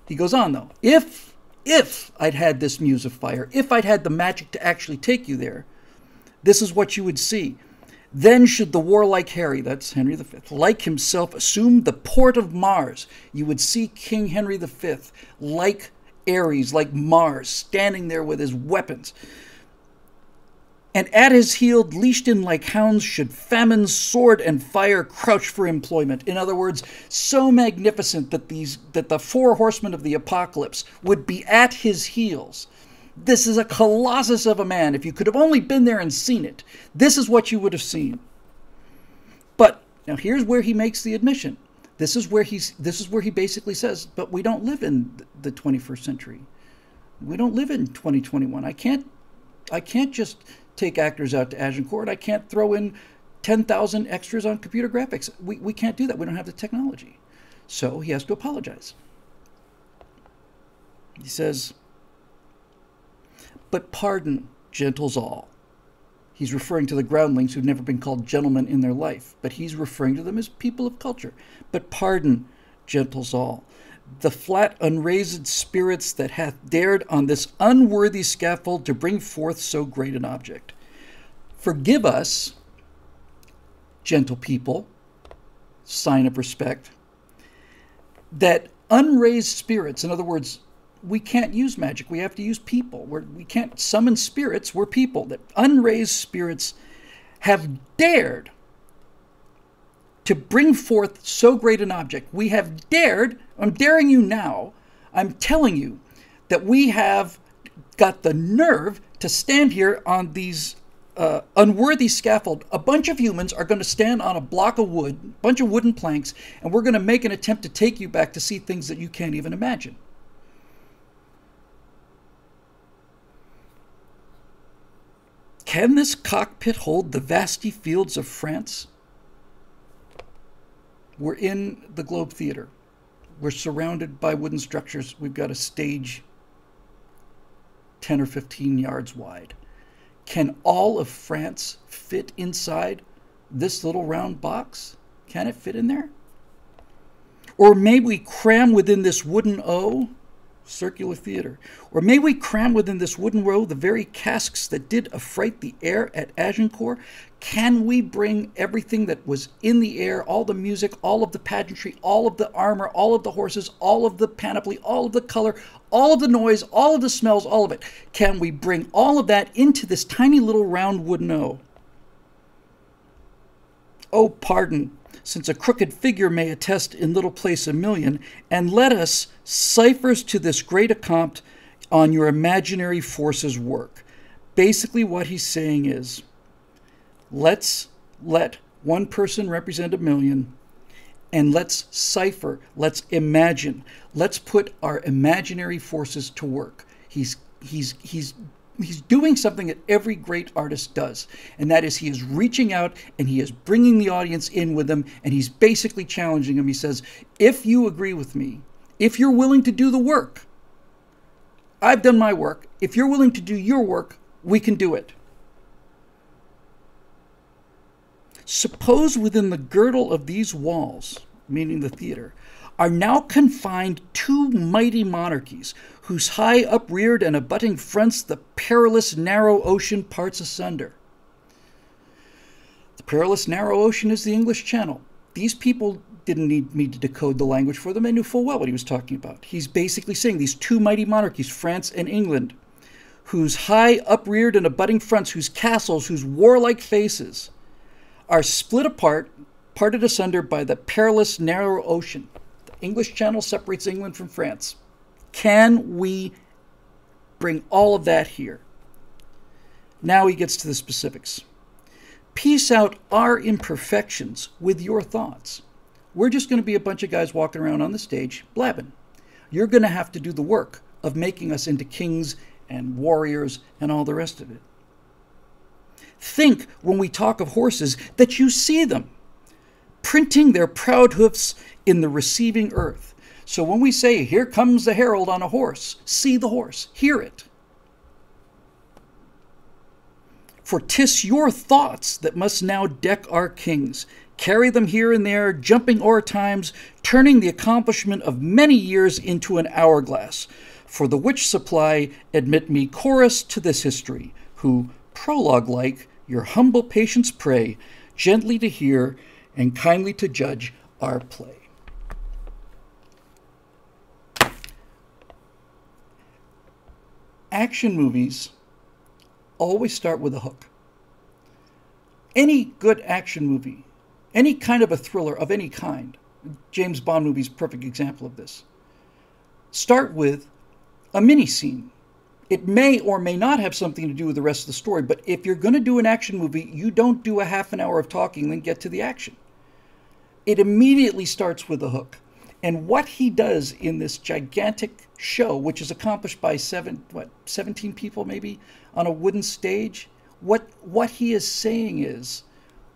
He goes on, though. If I'd had this muse of fire, if I'd had the magic to actually take you there, this is what you would see. Then should the warlike Harry, that's Henry V, like himself, assume the port of Mars. You would see King Henry V, like Ares, like Mars, standing there with his weapons. And at his heel, leashed in like hounds, should famine, sword, and fire crouch for employment. In other words, so magnificent that the 4 horsemen of the apocalypse would be at his heels. This is a colossus of a man. If you could have only been there and seen it, this is what you would have seen. But now here's where he makes the admission. This is where he basically says, but we don't live in the 21st century. We don't live in 2021. I can't just take actors out to Agincourt. I can't throw in 10,000 extras on computer graphics. We can't do that. We don't have the technology. So he has to apologize. He says, but pardon, gentles all. He's referring to the groundlings who've never been called gentlemen in their life, but he's referring to them as people of culture. But pardon, gentles all, the flat unraised spirits that hath dared on this unworthy scaffold to bring forth so great an object. Forgive us, gentle people, sign of respect, that unraised spirits, in other words, we can't use magic. We have to use people. We can't summon spirits. We're people. That unraised spirits have dared to bring forth so great an object. We have dared, I'm daring you now, I'm telling you that we have got the nerve to stand here on these unworthy scaffold. A bunch of humans are going to stand on a block of wood, a bunch of wooden planks, and we're going to make an attempt to take you back to see things that you can't even imagine. Can this cockpit hold the vasty fields of France? We're in the Globe Theater. We're surrounded by wooden structures. We've got a stage 10 or 15 yards wide. Can all of France fit inside this little round box? Can it fit in there? Or may we cram within this wooden O, circular theater, or may we cram within this wooden row the very casks that did affright the air at Agincourt? Can we bring everything that was in the air, all the music, all of the pageantry, all of the armor, all of the horses, all of the panoply, all of the color, all of the noise, all of the smells, all of it? Can we bring all of that into this tiny little round wooden O? Oh, pardon, since a crooked figure may attest in little place a million, and let us, ciphers to this great accompt, on your imaginary forces work. Basically what he's saying is, let's let one person represent a million, and let's cipher, let's imagine, let's put our imaginary forces to work. He's doing something that every great artist does, and that is he is reaching out and he is bringing the audience in with him, and he's basically challenging them. He says, if you agree with me, if you're willing to do the work, I've done my work. If you're willing to do your work, we can do it. Suppose within the girdle of these walls, meaning the theater, are now confined two mighty monarchies, whose high upreared and abutting fronts the perilous narrow ocean parts asunder. The perilous narrow ocean is the English Channel. These people didn't need me to decode the language for them. They knew full well what he was talking about. He's basically saying these two mighty monarchies, France and England, whose high upreared and abutting fronts, whose castles, whose warlike faces, are split apart, parted asunder by the perilous narrow ocean. The English Channel separates England from France. Can we bring all of that here? Now he gets to the specifics. Piece out our imperfections with your thoughts. We're just going to be a bunch of guys walking around on the stage blabbing. You're going to have to do the work of making us into kings and warriors and all the rest of it. Think, when we talk of horses, that you see them, printing their proud hoofs in the receiving earth. So when we say, here comes the herald on a horse, see the horse, hear it. For 'tis your thoughts that must now deck our kings, carry them here and there, jumping o'er times, turning the accomplishment of many years into an hourglass. For the which supply admit me chorus to this history, who, prologue-like, your humble patience pray, gently to hear and kindly to judge our play. Action movies always start with a hook. Any good action movie, any kind of a thriller of any kind, James Bond movie is a perfect example of this, start with a mini scene, It may or may not have something to do with the rest of the story, but if you're going to do an action movie, you don't do a half an hour of talking and then get to the action. It immediately starts with a hook. And what he does in this gigantic show, which is accomplished by 17 people maybe on a wooden stage, what he is saying is,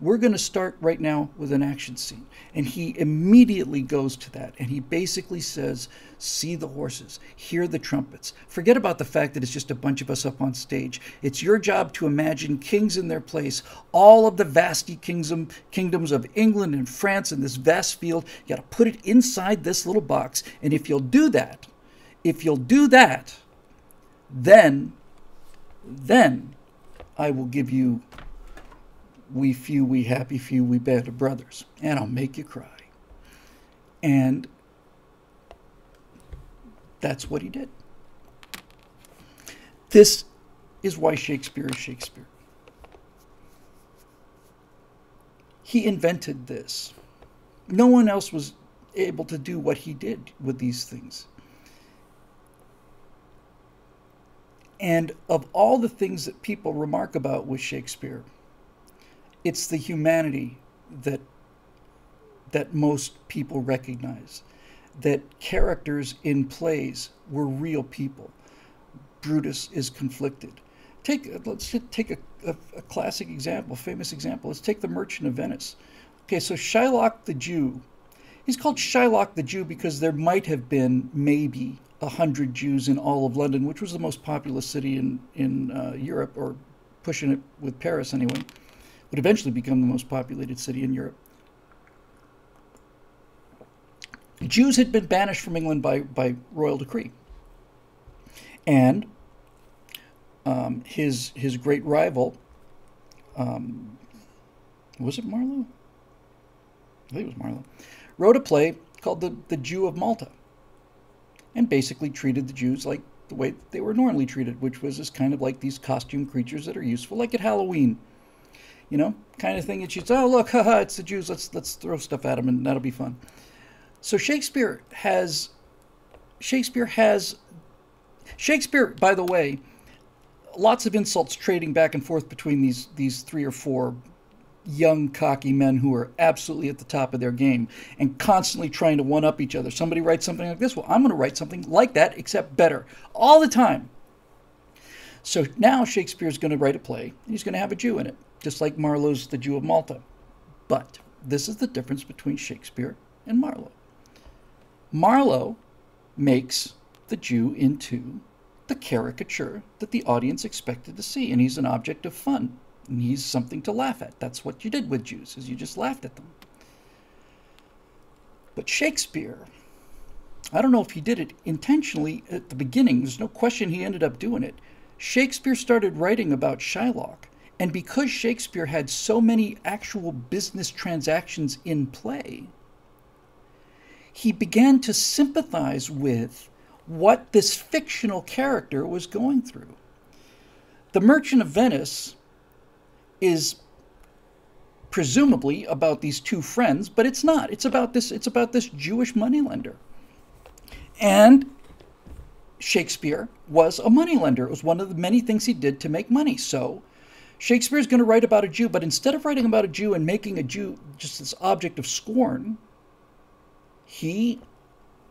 we're going to start right now with an action scene. And he immediately goes to that. And he basically says, see the horses, hear the trumpets. Forget about the fact that it's just a bunch of us up on stage. It's your job to imagine kings in their place, all of the vasty kingdoms of England and France in this vast field. You got to put it inside this little box. And if you'll do that, then I will give you we few, we happy few, we band of brothers, and I'll make you cry. And that's what he did. This is why Shakespeare is Shakespeare. He invented this. No one else was able to do what he did with these things. And of all the things that people remark about with Shakespeare, it's the humanity that most people recognize. That characters in plays were real people. Brutus is conflicted. Let's take a classic example, famous example. Let's take The Merchant of Venice. Okay, so Shylock the Jew. He's called Shylock the Jew because there might have been maybe 100 Jews in all of London, which was the most populous city in Europe, or pushing it with Paris anyway. Would eventually become the most populated city in Europe. Jews had been banished from England by royal decree. And his great rival, was it Marlowe? I think it was Marlowe, wrote a play called The Jew of Malta, and basically treated the Jews like the way they were normally treated, which was as kind of like these costume creatures that are useful, like at Halloween. You know, kind of thing that you'd say, oh, look, haha, it's the Jews, let's throw stuff at them and that'll be fun. So Shakespeare, by the way, lots of insults trading back and forth between these 3 or 4 young, cocky men who are absolutely at the top of their game and constantly trying to one-up each other. Somebody writes something like this, well, I'm going to write something like that, except better, all the time. So now Shakespeare's going to write a play, and he's going to have a Jew in it, just like Marlowe's The Jew of Malta. But this is the difference between Shakespeare and Marlowe. Marlowe makes the Jew into the caricature that the audience expected to see, and he's an object of fun, and he's something to laugh at. That's what you did with Jews, is you just laughed at them. But Shakespeare, I don't know if he did it intentionally at the beginning. There's no question he ended up doing it. Shakespeare started writing about Shylock, and because Shakespeare had so many actual business transactions in play, he began to sympathize with what this fictional character was going through. The Merchant of Venice is presumably about these 2 friends, but it's not. It's about this Jewish moneylender. And Shakespeare was a moneylender. It was one of the many things he did to make money. So Shakespeare's going to write about a Jew, but instead of writing about a Jew and making a Jew just this object of scorn, he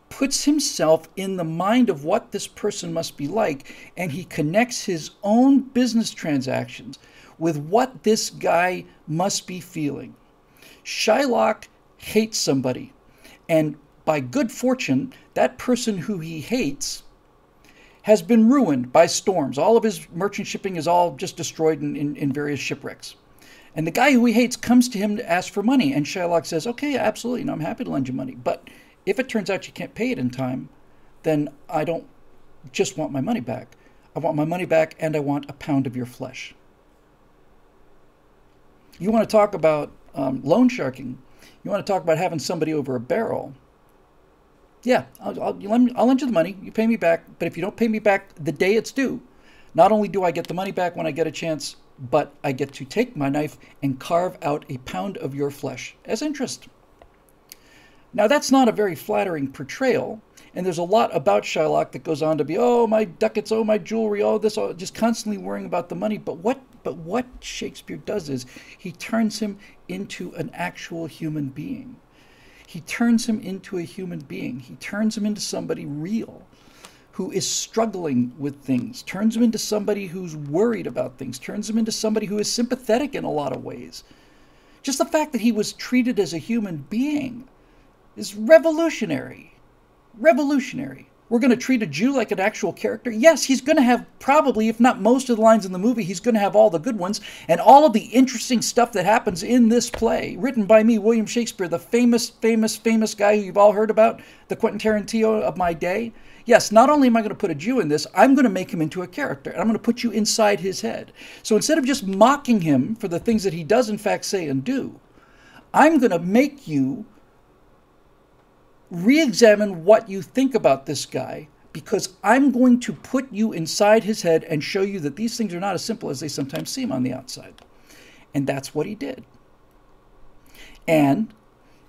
puts himself in the mind of what this person must be like, and he connects his own business transactions with what this guy must be feeling. Shylock hates somebody, and by good fortune, that person who he hates has been ruined by storms. All of his merchant shipping is all just destroyed in various shipwrecks. And the guy who he hates comes to him to ask for money, and Shylock says, okay, absolutely, no, I'm happy to lend you money, but if it turns out you can't pay it in time, then I don't just want my money back. I want my money back, and I want a pound of your flesh. You want to talk about loan sharking. You want to talk about having somebody over a barrel. Yeah, I'll lend you the money. You pay me back. But if you don't pay me back the day it's due, not only do I get the money back when I get a chance, but I get to take my knife and carve out a pound of your flesh as interest. Now, that's not a very flattering portrayal, And there's a lot about Shylock that goes on to be, oh, my ducats, oh, my jewelry, all this, all, just constantly worrying about the money. But what Shakespeare does is he turns him into an actual human being. He turns him into a human being. He turns him into somebody real who is struggling with things, turns him into somebody who's worried about things, turns him into somebody who is sympathetic in a lot of ways. Just the fact that he was treated as a human being is revolutionary. Revolutionary. We're going to treat a Jew like an actual character? Yes, he's going to have probably, if not most of the lines in the movie, he's going to have all the good ones. And all of the interesting stuff that happens in this play, written by me, William Shakespeare, the famous guy who you've all heard about, the Quentin Tarantino of my day. Yes, not only am I going to put a Jew in this, I'm going to make him into a character. And I'm going to put you inside his head. So instead of just mocking him for the things that he does in fact say and do, I'm going to make you re-examine what you think about this guy, because I'm going to put you inside his head and show you that these things are not as simple as they sometimes seem on the outside. And that's what he did. And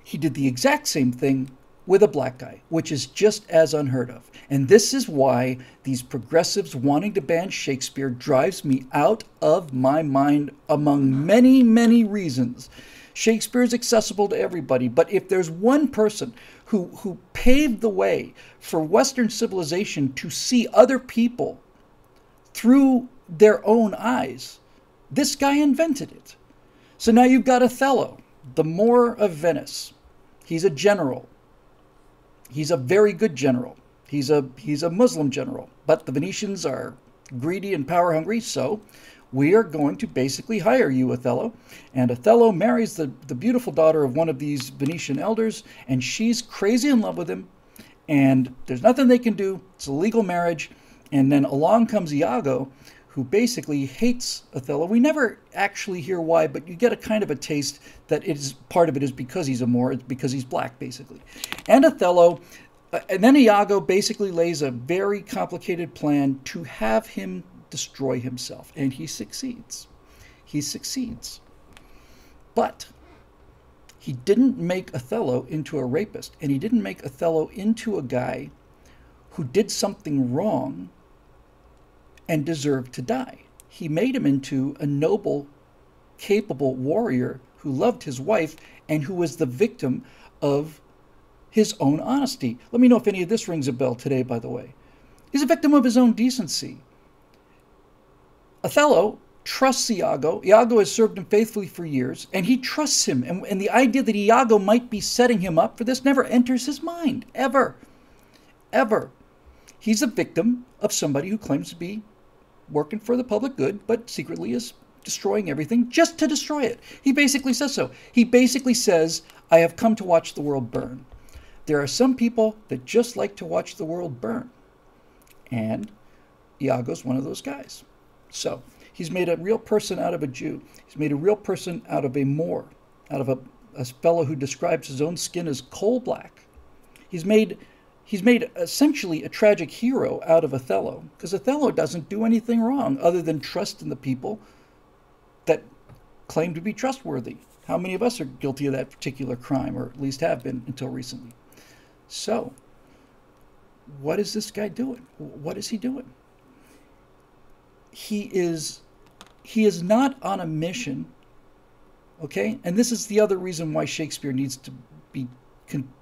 he did the exact same thing with a black guy, which is just as unheard of. And this is why these progressives wanting to ban Shakespeare drives me out of my mind, among many, many reasons. Shakespeare is accessible to everybody, but if there's one person who paved the way for Western civilization to see other people through their own eyes, this guy invented it. So now you've got Othello, the Moor of Venice. He's a general. He's a very good general. He's a Muslim general, but the Venetians are greedy and power hungry, so we are going to basically hire you, Othello. And Othello marries the beautiful daughter of one of these Venetian elders, and she's crazy in love with him, and there's nothing they can do. It's a legal marriage. And then along comes Iago, who basically hates Othello. We never actually hear why, but you get a kind of a taste that it is, part of it is because he's a Moor, it's because he's black, basically. And Othello, and then Iago basically lays a very complicated plan to have him destroy himself, and he succeeds. He succeeds. But he didn't make Othello into a rapist, and he didn't make Othello into a guy who did something wrong and deserved to die. He made him into a noble, capable warrior who loved his wife and who was the victim of his own honesty. Let me know if any of this rings a bell today, by the way. He's a victim of his own decency. Othello trusts Iago. Iago has served him faithfully for years, and he trusts him. And the idea that Iago might be setting him up for this never enters his mind, ever. Ever. He's a victim of somebody who claims to be working for the public good, but secretly is destroying everything just to destroy it. He basically says so. He basically says, I have come to watch the world burn. There are some people that just like to watch the world burn. And Iago's one of those guys. So he's made a real person out of a Jew. He's made a real person out of a Moor, out of a fellow who describes his own skin as coal black. He's made essentially a tragic hero out of Othello, because Othello doesn't do anything wrong other than trust in the people that claim to be trustworthy. How many of us are guilty of that particular crime, or at least have been until recently? So, what is this guy doing? What is he doing? He is not on a mission, okay? And this is the other reason why Shakespeare needs to be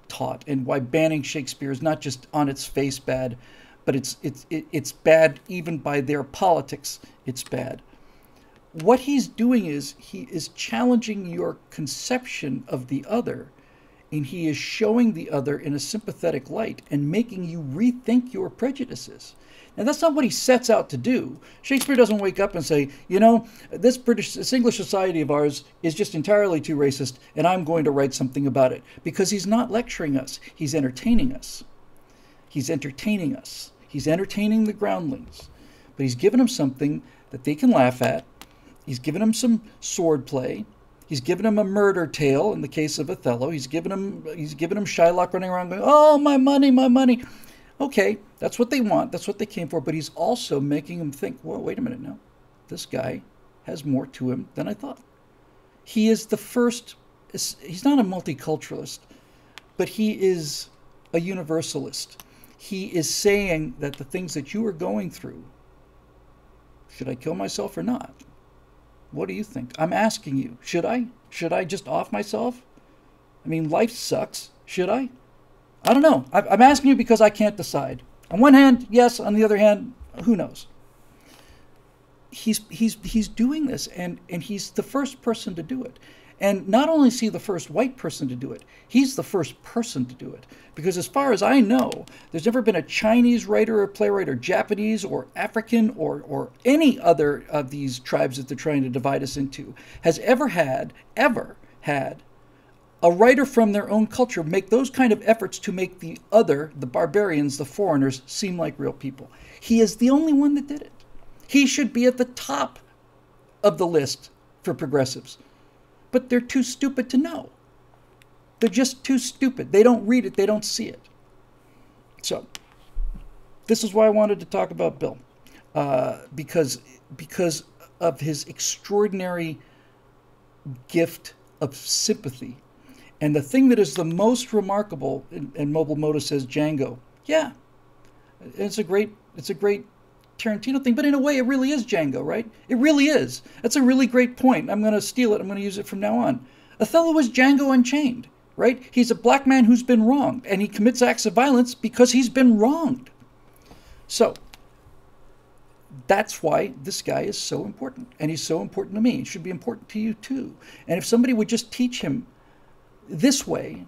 taught, and why banning Shakespeare is not just on its face bad, but it's bad even by their politics. It's bad. What he's doing is he is challenging your conception of the other, and he is showing the other in a sympathetic light and making you rethink your prejudices. Now, that's not what he sets out to do. Shakespeare doesn't wake up and say, you know, this English society of ours is just entirely too racist, and I'm going to write something about it. Because he's not lecturing us. He's entertaining us. He's entertaining us. He's entertaining the groundlings. But he's given them something that they can laugh at. He's given them some sword play. He's given them a murder tale in the case of Othello. He's given them Shylock running around going, oh, my money, my money. Okay, that's what they want. That's what they came for. But he's also making them think, well, wait a minute now. This guy has more to him than I thought. He is the first, he's not a multiculturalist, but he is a universalist. He is saying that the things that you are going through, should I kill myself or not? What do you think? I'm asking you, should I? Should I just off myself? I mean, life sucks. Should I? I don't know. I'm asking you because I can't decide. On one hand, yes. On the other hand, who knows? He's doing this, and he's the first person to do it. And not only is he the first white person to do it, he's the first person to do it. Because as far as I know, there's never been a Chinese writer or playwright or Japanese or African or any other of these tribes that they're trying to divide us into has ever had a writer from their own culture make those kind of efforts to make the other, the barbarians, the foreigners, seem like real people. He is the only one that did it. He should be at the top of the list for progressives. But they're too stupid to know. They're just too stupid. They don't read it. They don't see it. So, this is why I wanted to talk about Bill. Because of his extraordinary gift of sympathy. And the thing that is the most remarkable, and Mobile Moto says Django. Yeah, it's a great Tarantino thing, but in a way it really is Django, right? It really is. That's a really great point. I'm going to steal it. I'm going to use it from now on. Othello was Django Unchained, right? He's a black man who's been wronged, and he commits acts of violence because he's been wronged. So, that's why this guy is so important, and he's so important to me. He should be important to you too. And if somebody would just teach him this way,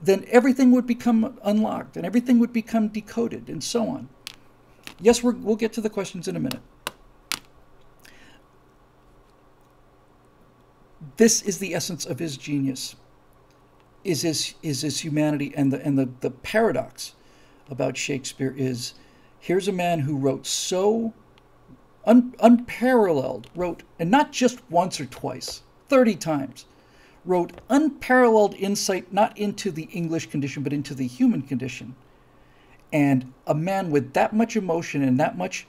then everything would become unlocked, and everything would become decoded, and so on. Yes, we'll get to the questions in a minute. This is the essence of his genius, is his humanity, and the paradox about Shakespeare is, here's a man who wrote so unparalleled, and not just once or twice, 30 times, wrote unparalleled insight not into the English condition, but into the human condition. And a man with that much emotion and that much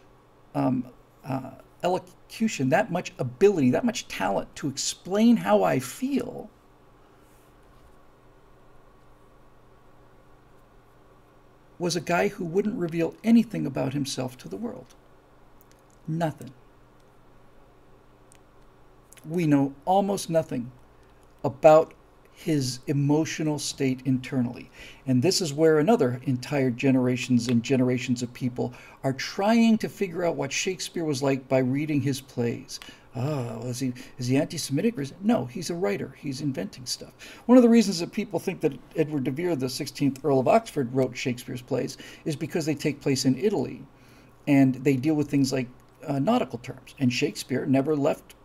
elocution, that much ability, that much talent to explain how I feel, was a guy who wouldn't reveal anything about himself to the world. Nothing. We know almost nothing about his emotional state internally. And this is where another entire generations and generations of people are trying to figure out what Shakespeare was like by reading his plays. Is he anti-Semitic? No, he's a writer. He's inventing stuff. One of the reasons that people think that Edward de Vere, the 16th Earl of Oxford, wrote Shakespeare's plays is because they take place in Italy, and they deal with things like nautical terms. And Shakespeare never left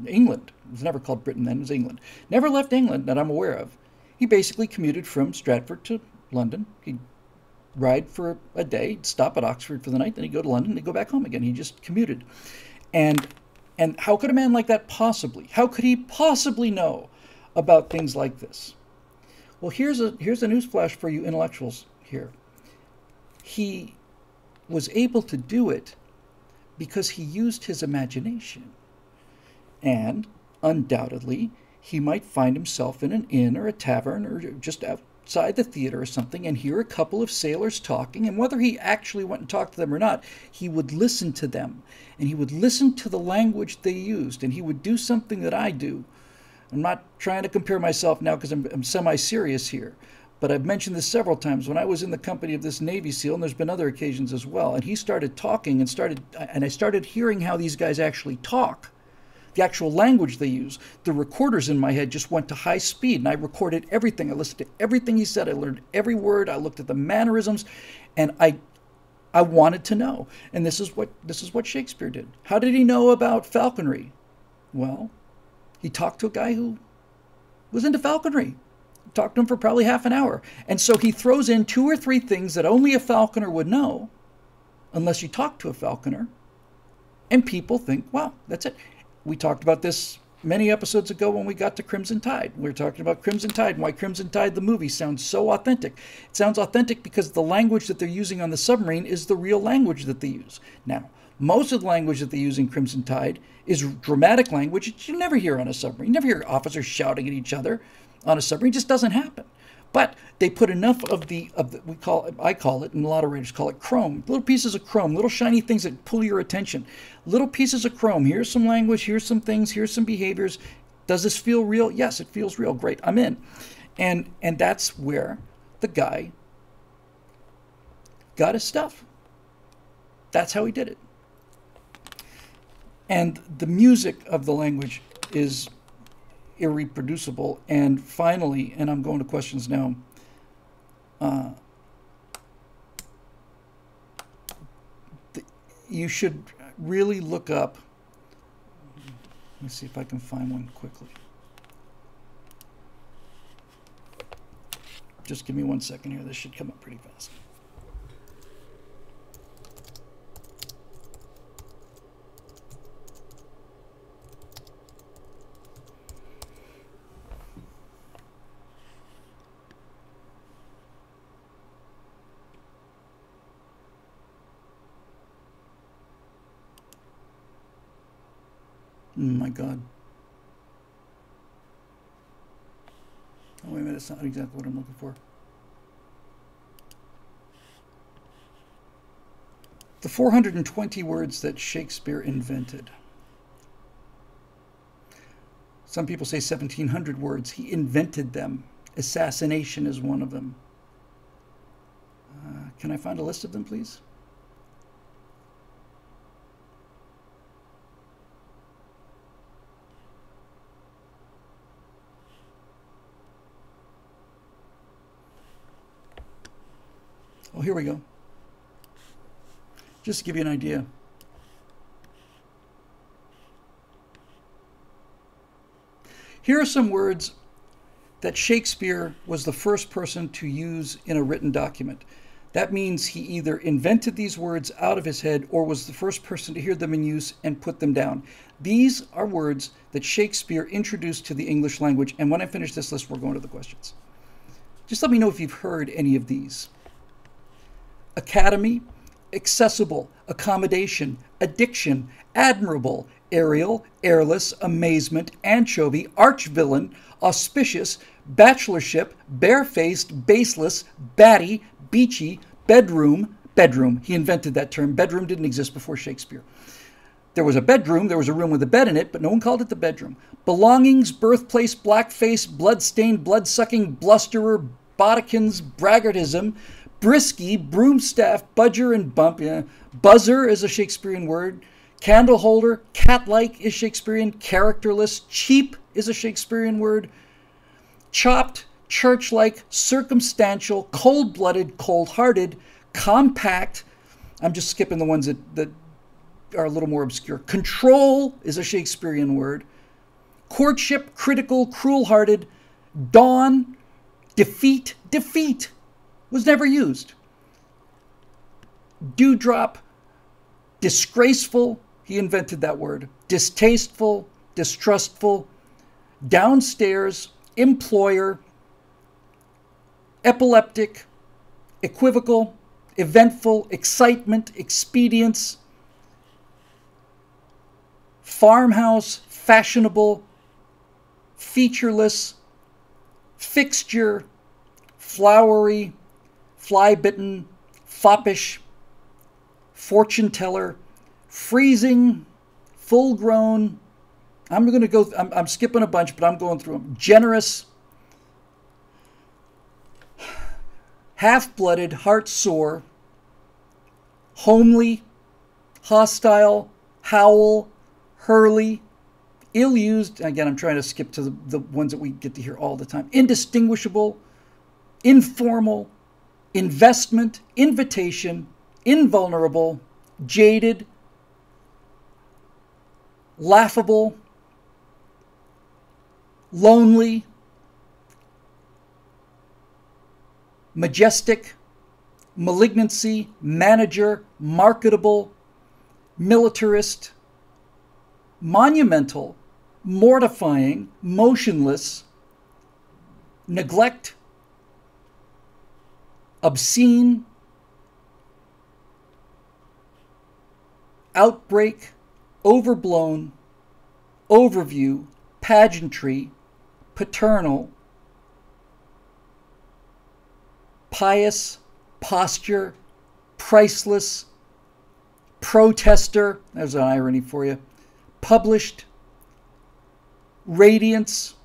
England. It was never called Britain then, it was England. Never left England that I'm aware of. He basically commuted from Stratford to London. He'd ride for a day, stop at Oxford for the night, then he'd go to London, he'd go back home again. He just commuted. And how could a man like that possibly, how could he possibly know about things like this? Well, here's a newsflash for you intellectuals here. He was able to do it because he used his imagination. And, undoubtedly, he might find himself in an inn or a tavern or just outside the theater or something and hear a couple of sailors talking, and whether he actually went and talked to them or not, he would listen to them, and he would listen to the language they used, and he would do something that I do. I'm not trying to compare myself now because I'm semi-serious here, but I've mentioned this several times. When I was in the company of this Navy SEAL, and there's been other occasions as well, and he started talking and I started hearing how these guys actually talk. The actual language they use. The recorders in my head just went to high speed, and I recorded everything. I listened to everything he said. I learned every word. I looked at the mannerisms, and I wanted to know. And this is what Shakespeare did. How did he know about falconry? Well, he talked to a guy who was into falconry. He talked to him for probably half an hour. And so he throws in 2 or 3 things that only a falconer would know, unless you talk to a falconer. And people think, wow, that's it. We talked about this many episodes ago when we got to Crimson Tide. We were talking about Crimson Tide and why Crimson Tide, the movie, sounds so authentic. It sounds authentic because the language that they're using on the submarine is the real language that they use. Now, most of the language that they use in Crimson Tide is dramatic language that you never hear on a submarine. You never hear officers shouting at each other on a submarine. It just doesn't happen. But they put enough of the I call it, and a lot of writers call it chrome, little pieces of chrome, little shiny things that pull your attention. Little pieces of chrome. Here's some language, here's some things, here's some behaviors. Does this feel real? Yes, it feels real. Great, I'm in. And that's where the guy got his stuff. That's how he did it. And the music of the language is irreproducible. And finally, and I'm going to questions now, you should really look up, let me see if I can find one quickly. Just give me 1 second here. This should come up pretty fast. Oh my God. Oh, wait a minute. That's not exactly what I'm looking for. The 420 words that Shakespeare invented. Some people say 1,700 words. He invented them. Assassination is one of them. Can I find a list of them, please? Oh, here we go. Just to give you an idea. Here are some words that Shakespeare was the first person to use in a written document. That means he either invented these words out of his head or was the first person to hear them in use and put them down. These are words that Shakespeare introduced to the English language. And when I finish this list, we're going to the questions. Just let me know if you've heard any of these. Academy, accessible, accommodation, addiction, admirable, aerial, airless, amazement, anchovy, arch-villain, auspicious, bachelorship, barefaced, baseless, batty, beachy, bedroom. Bedroom, he invented that term. Bedroom didn't exist before Shakespeare. There was a bedroom, there was a room with a bed in it, but no one called it the bedroom. Belongings, birthplace, blackface, bloodstained, blood-sucking, blusterer, bodikins, braggartism, brisky, broomstaff, budger, and bump. Yeah. Buzzer is a Shakespearean word. Candle holder, cat-like is Shakespearean. Characterless, cheap is a Shakespearean word. Chopped, church-like, circumstantial, cold-blooded, cold-hearted, compact. I'm just skipping the ones that are a little more obscure. Control is a Shakespearean word. Courtship, critical, cruel-hearted. Dawn, defeat, defeat was never used. Dewdrop, disgraceful, he invented that word. Distasteful, distrustful. Downstairs, employer, epileptic, equivocal, eventful, excitement, expedience, farmhouse, fashionable, featureless, fixture, flowery, fly-bitten, foppish, fortune teller, freezing, full-grown. I'm skipping a bunch, but I'm going through them. Generous, half-blooded, heart-sore, homely, hostile, howl, hurly, ill-used. Again, I'm trying to skip to the ones that we get to hear all the time. Indistinguishable, informal, investment, invitation, invulnerable, jaded, laughable, lonely, majestic, malignancy, manager, marketable, militarist, monumental, mortifying, motionless, neglect, obscene, outbreak, overblown, overview, pageantry, paternal, pious, posture, priceless, protester, there's an irony for you, published, radiance,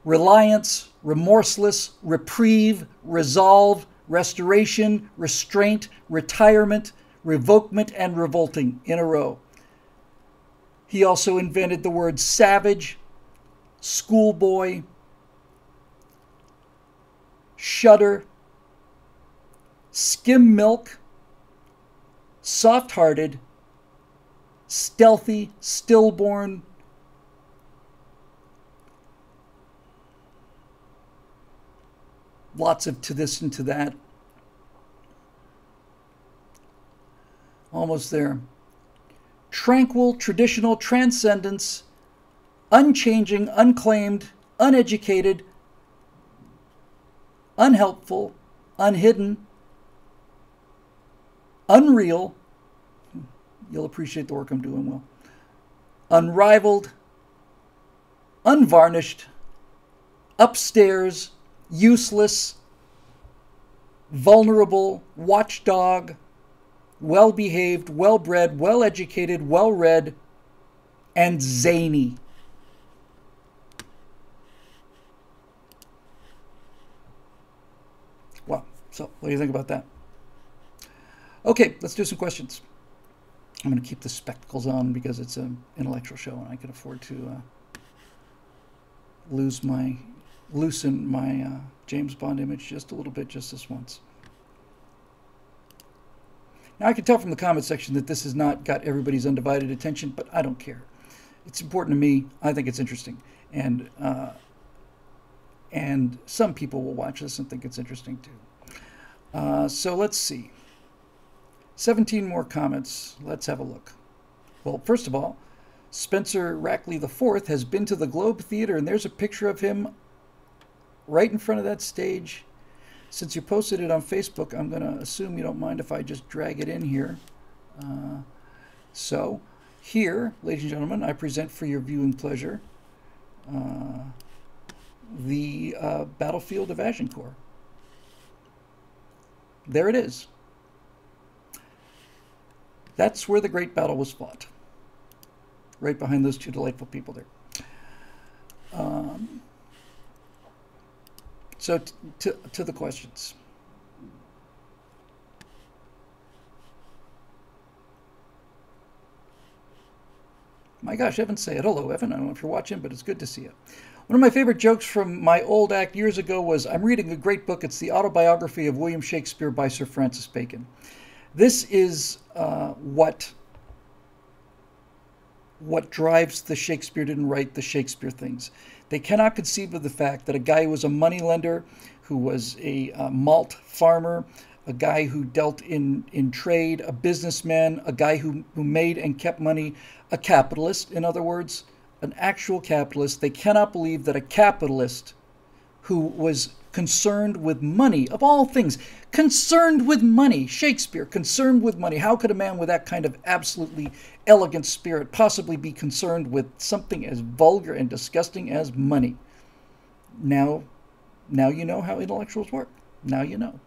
reliance, remorseless, reprieve, resolve, restoration, restraint, retirement, revokement, and revolting in a row. He also invented the words savage, schoolboy, shudder, skim milk, soft-hearted, stealthy, stillborn, lots of to this and to that. Almost there. Tranquil, traditional, transcendence, unchanging, unclaimed, uneducated, unhelpful, unhidden, unreal. You'll appreciate the work I'm doing, Will. Unrivaled, unvarnished, upstairs, useless, vulnerable, watchdog, well-behaved, well-bred, well-educated, well-read, and zany. Well, so what do you think about that? Okay, let's do some questions. I'm going to keep the spectacles on because it's an intellectual show and I can afford to loosen my James Bond image just a little bit, just this once. Now, I can tell from the comment section that this has not got everybody's undivided attention, but I don't care. It's important to me. I think it's interesting. And some people will watch this and think it's interesting too. So let's see. 17 more comments. Let's have a look. Well, first of all, Spencer Rackley IV has been to the Globe Theater, and there's a picture of him right in front of that stage. Since you posted it on Facebook, I'm going to assume you don't mind if I just drag it in here. So here, ladies and gentlemen, I present for your viewing pleasure the battlefield of Agincourt. There it is. That's where the great battle was fought. Right behind those two delightful people there. So to the questions. My gosh, Evan said hello, Evan. I don't know if you're watching, but it's good to see you. One of my favorite jokes from my old act years ago was, I'm reading a great book. It's the autobiography of William Shakespeare by Sir Francis Bacon. This is what drives the Shakespeare didn't write the Shakespeare things. They cannot conceive of the fact that a guy who was a moneylender, who was a malt farmer, a guy who dealt in trade, a businessman, a guy who made and kept money, a capitalist, in other words, an actual capitalist. They cannot believe that a capitalist who was concerned with money, of all things, concerned with money, Shakespeare, concerned with money. How could a man with that kind of absolutely elegant spirit possibly be concerned with something as vulgar and disgusting as money? Now you know how intellectuals work. Now you know.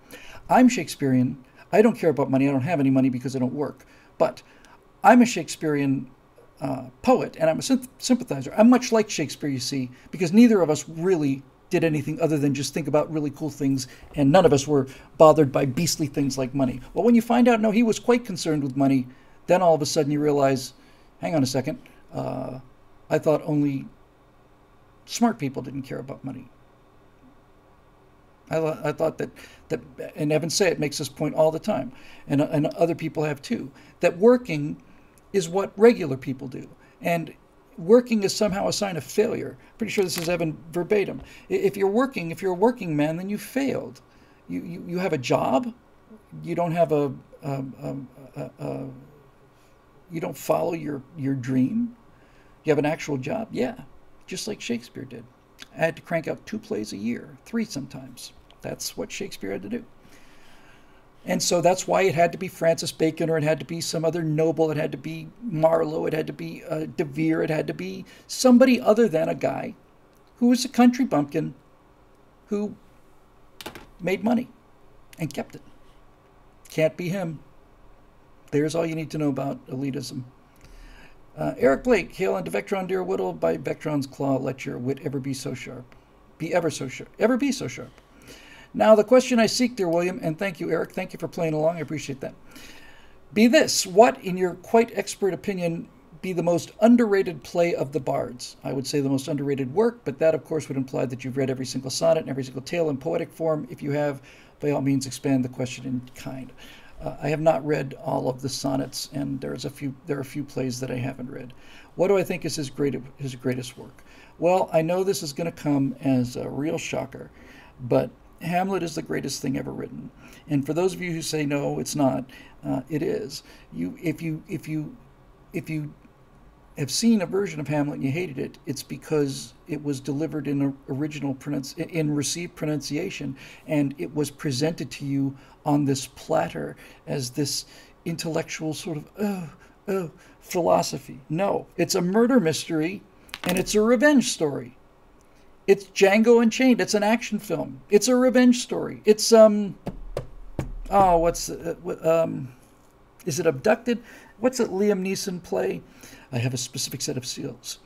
I'm Shakespearean. I don't care about money. I don't have any money because I don't work. But I'm a Shakespearean poet, and I'm a sympathizer. I'm much like Shakespeare, you see, because neither of us really did anything other than just think about really cool things, and none of us were bothered by beastly things like money. Well, when you find out, no, he was quite concerned with money, then all of a sudden you realize, hang on a second, I thought only smart people didn't care about money. I thought that, and Evan say it makes this point all the time, and other people have too, that working is what regular people do. And working is somehow a sign of failure. Pretty sure this is Evan verbatim. If you're a working man, then you failed. You have a job. You don't have you don't follow your dream. You have an actual job. Yeah, just like Shakespeare did. I had to crank out 2 plays a year, 3 sometimes. That's what Shakespeare had to do. And so that's why it had to be Francis Bacon, or it had to be some other noble. It had to be Marlowe. It had to be De Vere. It had to be somebody other than a guy who was a country bumpkin who made money and kept it. Can't be him. There's all you need to know about elitism. Eric Blake, hail unto Vectron, dear Whittle, by Vectron's claw, let your wit ever be so sharp. Be ever so sharp. Ever be so sharp. Now, the question I seek, dear William, and thank you, Eric, thank you for playing along, I appreciate that. Be this, what, in your quite expert opinion, be the most underrated play of the bards? I would say the most underrated work, but that, of course, would imply that you've read every single sonnet and every single tale in poetic form. If you have, by all means, expand the question in kind. I have not read all of the sonnets, and there are a few plays that I haven't read. What do I think is his greatest work? Well, I know this is going to come as a real shocker, but Hamlet is the greatest thing ever written. And for those of you who say no, it's not, it is. If you have seen a version of Hamlet and you hated it, it's because it was delivered in received pronunciation, and it was presented to you on this platter as this intellectual sort of philosophy. No, it's a murder mystery, and it's a revenge story. It's Django Unchained. It's an action film. It's a revenge story. It's is it Abducted? What's that Liam Neeson play? I have a specific set of skills.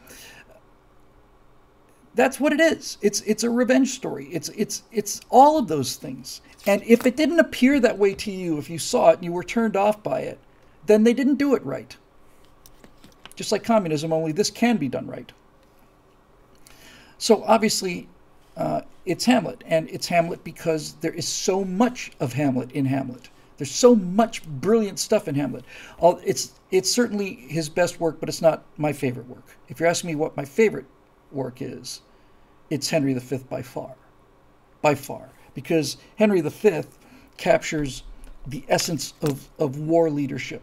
That's what it is. It's a revenge story. It's all of those things. And if it didn't appear that way to you, if you saw it and you were turned off by it, then they didn't do it right. Just like communism, only this can be done right. So obviously, it's Hamlet, and it's Hamlet because there is so much of Hamlet in Hamlet. There's so much brilliant stuff in Hamlet. It's certainly his best work, but it's not my favorite work. If you're asking me what my favorite work is, it's Henry V by far. By far. Because Henry V captures the essence of war leadership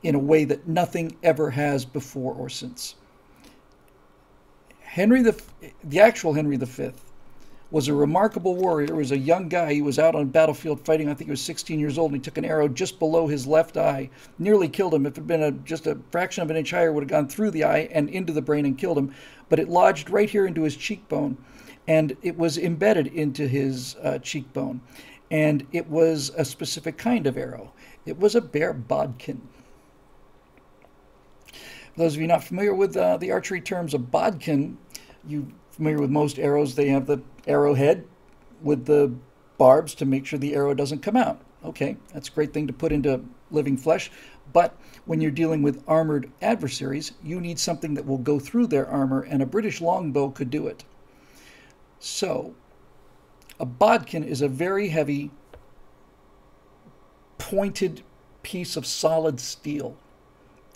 in a way that nothing ever has before or since. The actual Henry V was a remarkable warrior. He was a young guy. He was out on a battlefield fighting. I think he was 16 years old, and he took an arrow just below his left eye. Nearly killed him. If it had been just a fraction of an inch higher, it would have gone through the eye and into the brain and killed him. But it lodged right here into his cheekbone, and it was embedded into his cheekbone. And it was a specific kind of arrow. It was a bear bodkin. For those of you not familiar with the archery terms of bodkin, you're familiar with most arrows. They have the arrowhead with the barbs to make sure the arrow doesn't come out. Okay, that's a great thing to put into living flesh. But when you're dealing with armored adversaries, you need something that will go through their armor, and a British longbow could do it. So, a bodkin is a very heavy, pointed piece of solid steel,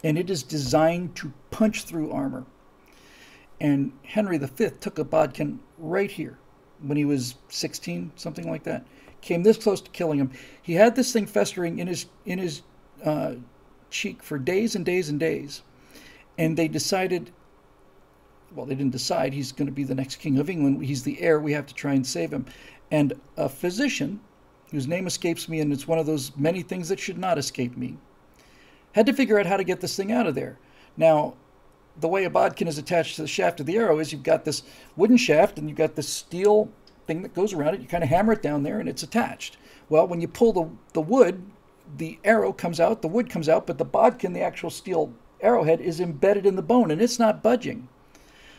and it is designed to punch through armor. And Henry V took a bodkin right here when he was 16, something like that. Came this close to killing him. He had this thing festering in his cheek for days and days and days. And they decided, well, they didn't decide, he's going to be the next king of England. He's the heir. We have to try and save him. And a physician, whose name escapes me, and it's one of those many things that should not escape me, had to figure out how to get this thing out of there. Now, the way a bodkin is attached to the shaft of the arrow is you've got this wooden shaft and you've got this steel thing that goes around it. You kind of hammer it down there and it's attached. Well, when you pull the wood, the arrow comes out, the wood comes out, but the bodkin, the actual steel arrowhead, is embedded in the bone and it's not budging.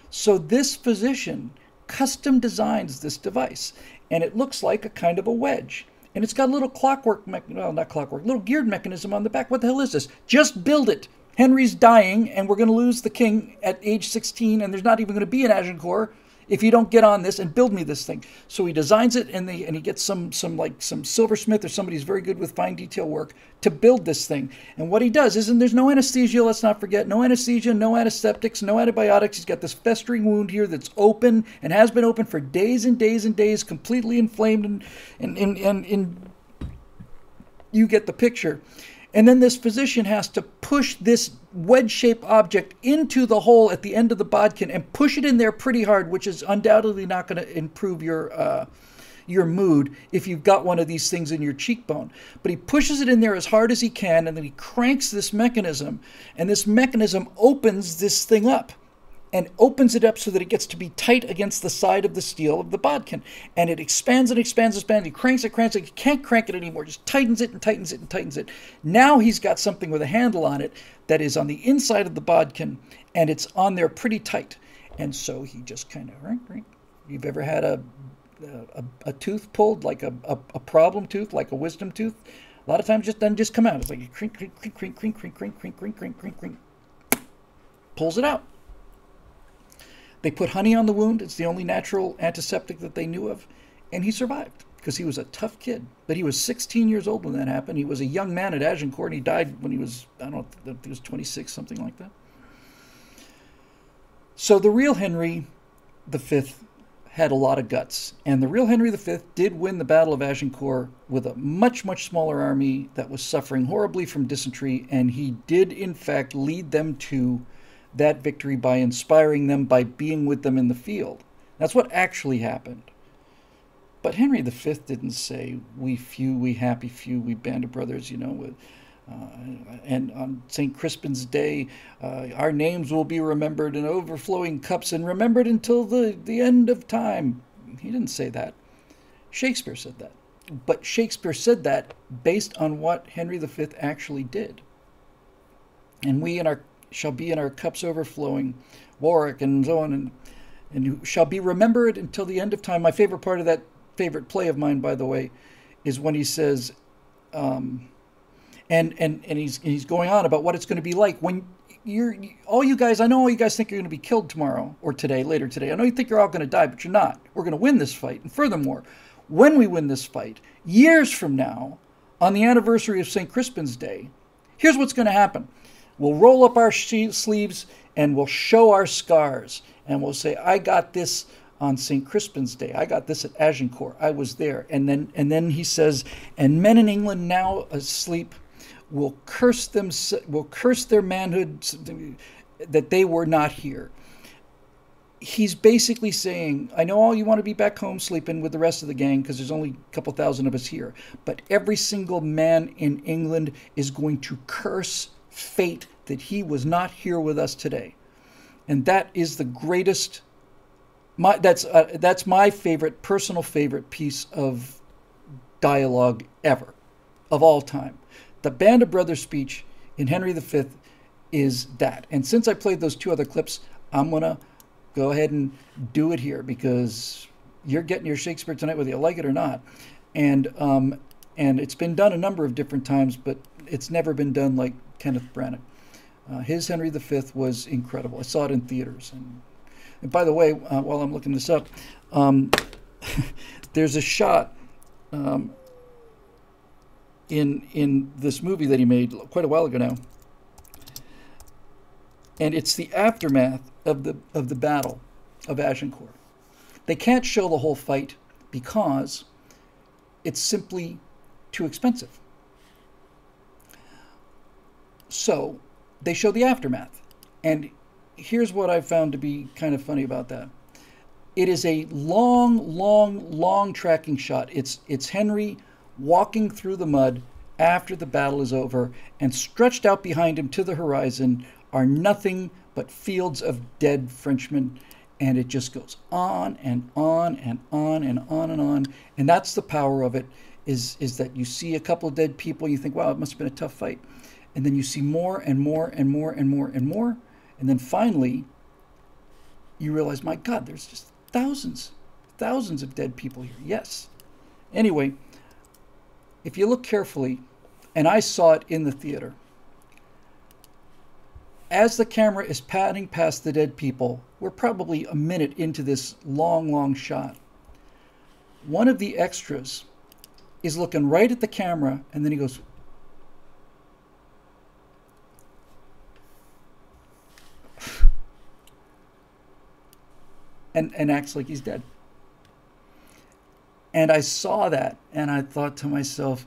So this physician custom designs this device, and it looks like a kind of a wedge. And it's got a little little geared mechanism on the back. What the hell is this? Just build it. Henry's dying, and we're going to lose the king at age 16, and there's not even going to be an Agincourt if you don't get on this and build me this thing. So he designs it, and he gets some silversmith or somebody who's very good with fine detail work to build this thing. And what he does is, and there's no anesthesia, let's not forget, no anesthesia, no antiseptics, no antibiotics. He's got this festering wound here that's open and has been open for days and days and days, completely inflamed, and you get the picture. And then this physician has to push this wedge-shaped object into the hole at the end of the bodkin and push it in there pretty hard, which is undoubtedly not going to improve your mood if you've got one of these things in your cheekbone. But he pushes it in there as hard as he can, and then he cranks this mechanism, and this mechanism opens this thing up. and opens it up so that it gets to be tight against the side of the steel of the bodkin. And it expands and expands and expands. He cranks it. He can't crank it anymore. Just tightens it and tightens it and tightens it. Now he's got something with a handle on it that is on the inside of the bodkin, and it's on there pretty tight. And so he just kind of, right. You've ever had a tooth pulled, like a problem tooth, like a wisdom tooth? A lot of times just doesn't just come out. It's like crink, crink, crink, crink, crink, crink, crink, crink, crink, crink, crink, crink. Pulls it out. They put honey on the wound. It's the only natural antiseptic that they knew of. And he survived because he was a tough kid. But he was 16 years old when that happened. He was a young man at Agincourt, and he died when he was, I don't know, I think he was 26, something like that. So the real Henry V had a lot of guts. And the real Henry V did win the Battle of Agincourt with a much, much smaller army that was suffering horribly from dysentery. And he did, in fact, lead them to that victory by inspiring them, by being with them in the field. That's what actually happened. But Henry V didn't say, we few, we happy few, we band of brothers, you know, and on St. Crispin's Day, our names will be remembered in overflowing cups and remembered until the end of time. He didn't say that. Shakespeare said that. But Shakespeare said that based on what Henry V actually did. And we shall be in our cups overflowing, Warwick and so on, and shall be remembered until the end of time. My favorite part of that favorite play of mine, by the way, is when he says, and he's going on about what it's going to be like when all you guys, I know all you guys think you're going to be killed tomorrow or later today. I know you think you're all going to die, but you're not. We're going to win this fight. And furthermore, when we win this fight, years from now, on the anniversary of St. Crispin's Day, here's what's going to happen. We'll roll up our sleeves and we'll show our scars. And we'll say, I got this on St. Crispin's Day. I got this at Agincourt. I was there. And then he says, and men in England now asleep will curse their manhood that they were not here. He's basically saying, I know all you want to be back home sleeping with the rest of the gang because there's only a couple thousand of us here, but every single man in England is going to curse fate that he was not here with us today. And that is the greatest, that's my personal favorite piece of dialogue ever, of all time. The Band of Brothers speech in Henry V is that. And since I played those two other clips, I'm going to go ahead and do it here because you're getting your Shakespeare tonight whether you like it or not. And it's been done a number of different times, but it's never been done like Kenneth Branagh. His Henry V was incredible. I saw it in theaters. And by the way, while I'm looking this up, there's a shot in this movie that he made quite a while ago now, and it's the aftermath of the Battle of Agincourt. They can't show the whole fight because it's simply too expensive. So they show the aftermath, and here's what I found to be kind of funny about that. It is a long tracking shot. It's Henry walking through the mud after the battle is over, and stretched out behind him to the horizon are nothing but fields of dead Frenchmen, and it just goes on and on and on and on and on. And that's the power of it, is that you see a couple of dead people, you think, wow, it must have been a tough fight. And then you see more and more and more and more and more. And then finally, you realize, my God, there's just thousands of dead people here. Yes. Anyway, if you look carefully, and I saw it in the theater, as the camera is panning past the dead people, we're probably a minute into this long shot. One of the extras is looking right at the camera, and then he goes, and acts like he's dead. And I saw that, and I thought to myself,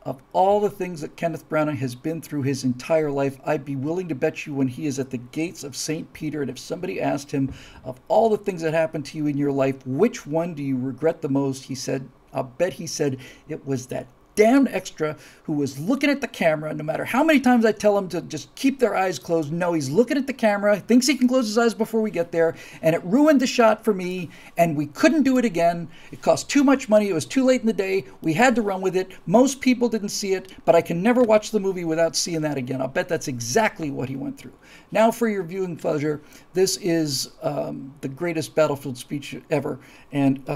of all the things that Kenneth Branagh has been through his entire life, I'd be willing to bet you when he is at the gates of St. Peter, and if somebody asked him, of all the things that happened to you in your life, which one do you regret the most? He said, I'll bet he said, it was that damn extra who was looking at the camera. No matter how many times I tell him to just keep their eyes closed, no, he's looking at the camera, thinks he can close his eyes before we get there, and it ruined the shot for me, and we couldn't do it again. It cost too much money. It was too late in the day. We had to run with it. Most people didn't see it, but I can never watch the movie without seeing that again. I'll bet that's exactly what he went through. Now for your viewing pleasure, this is the greatest battlefield speech ever, and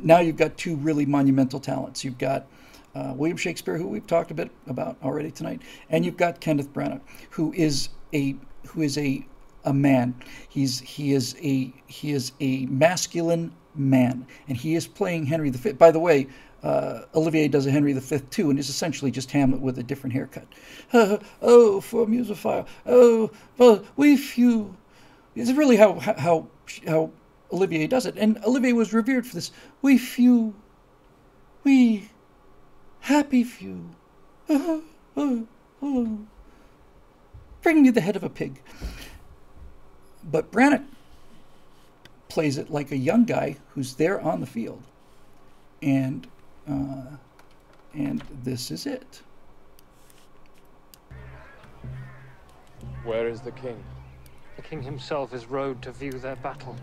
now you've got two really monumental talents. You've got William Shakespeare, who we've talked a bit about already tonight, and you've got Kenneth Branagh, who is a man. He is a masculine man, and he is playing Henry V. By the way, Olivier does a Henry V too, and is essentially just Hamlet with a different haircut. Oh, for Musophile. Oh, well, we few. It's really how Olivier does it, and Olivier was revered for this. We few. We happy few. Bring me the head of a pig. But Branagh plays it like a young guy who's there on the field, and this is it. Where is the king? The king himself is rode to view their battle.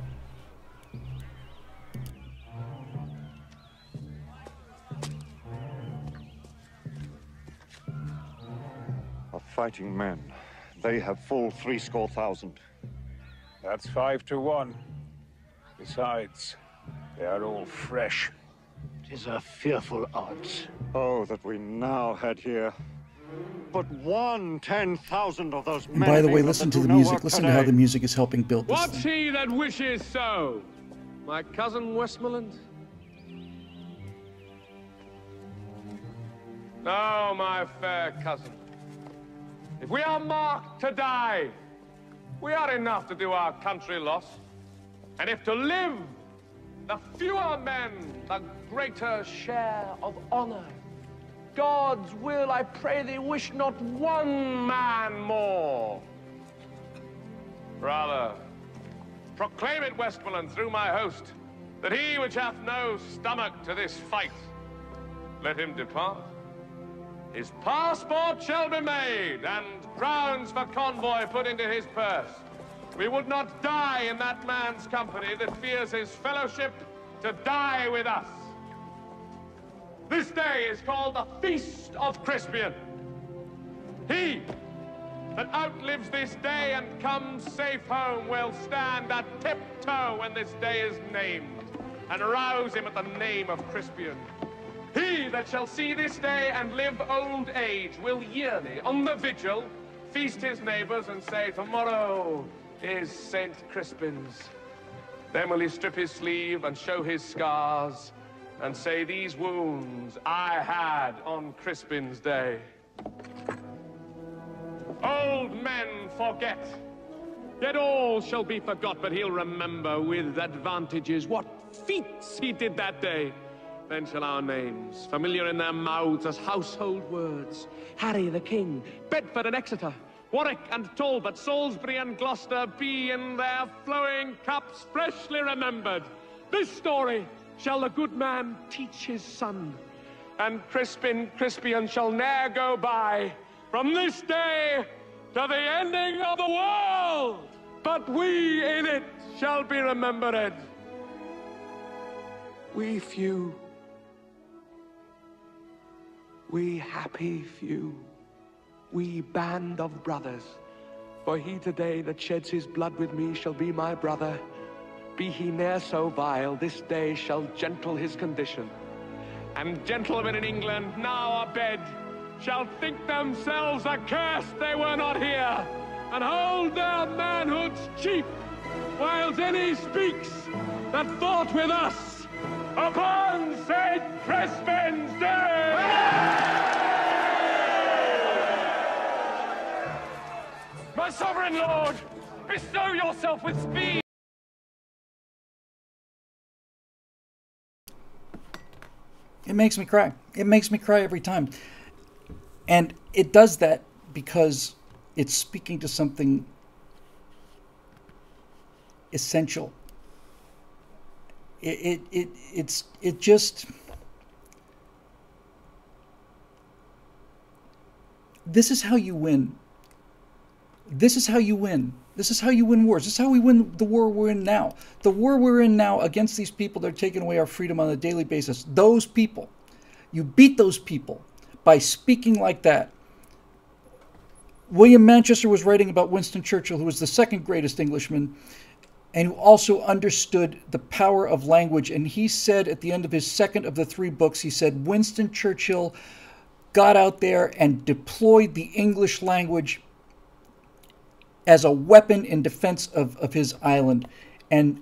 Of fighting men, they have full threescore thousand. That's 5 to 1. Besides, they are all fresh. 'Tis a fearful odds. Oh, that we now had here but 1/10,000 of those men. And by the of way, England listen that to do the no music. work Listen to how today. the music is helping build this What's thing. he that wishes so? My cousin Westmoreland? No, my fair cousin. If we are marked to die, we are enough to do our country loss. And if to live, the fewer men, the greater share of honor. God's will, I pray thee, wish not one man more. Rather, proclaim it, Westmoreland, through my host, that he which hath no stomach to this fight, let him depart. His passport shall be made, and crowns for convoy put into his purse. We would not die in that man's company that fears his fellowship to die with us. This day is called the Feast of Crispian. He that outlives this day and comes safe home will stand at tiptoe when this day is named, and rouse him at the name of Crispian. He that shall see this day and live old age will yearly, on the vigil, feast his neighbors and say, tomorrow is St. Crispin's. Then will he strip his sleeve and show his scars and say, these wounds I had on Crispin's day. Old men forget, yet all shall be forgot, but he'll remember with advantages what feats he did that day. Then shall our names, familiar in their mouths as household words, Harry the King, Bedford and Exeter, Warwick and Talbot, Salisbury and Gloucester, be in their flowing cups freshly remembered. This story shall the good man teach his son, and Crispian shall ne'er go by from this day to the ending of the world, but we in it shall be remembered. We few, we happy few, we band of brothers, for he today that sheds his blood with me shall be my brother. Be he ne'er so vile, this day shall gentle his condition. And gentlemen in England, now abed, shall think themselves accursed they were not here, and hold their manhoods cheap, whiles any speaks that fought with us upon St. Crispin's Day! My sovereign lord, bestow yourself with speed! It makes me cry. It makes me cry every time. And it does that because it's speaking to something essential. It just This is how you win. This is how you win. This is how you win wars. This is how we win the war we're in now. The war we're in now against these people that are taking away our freedom on a daily basis. Those people. You beat those people by speaking like that. William Manchester was writing about Winston Churchill, who was the second greatest Englishman, and who also understood the power of language. And he said at the end of his second of the 3 books, he said, Winston Churchill got out there and deployed the English language as a weapon in defense of his island. And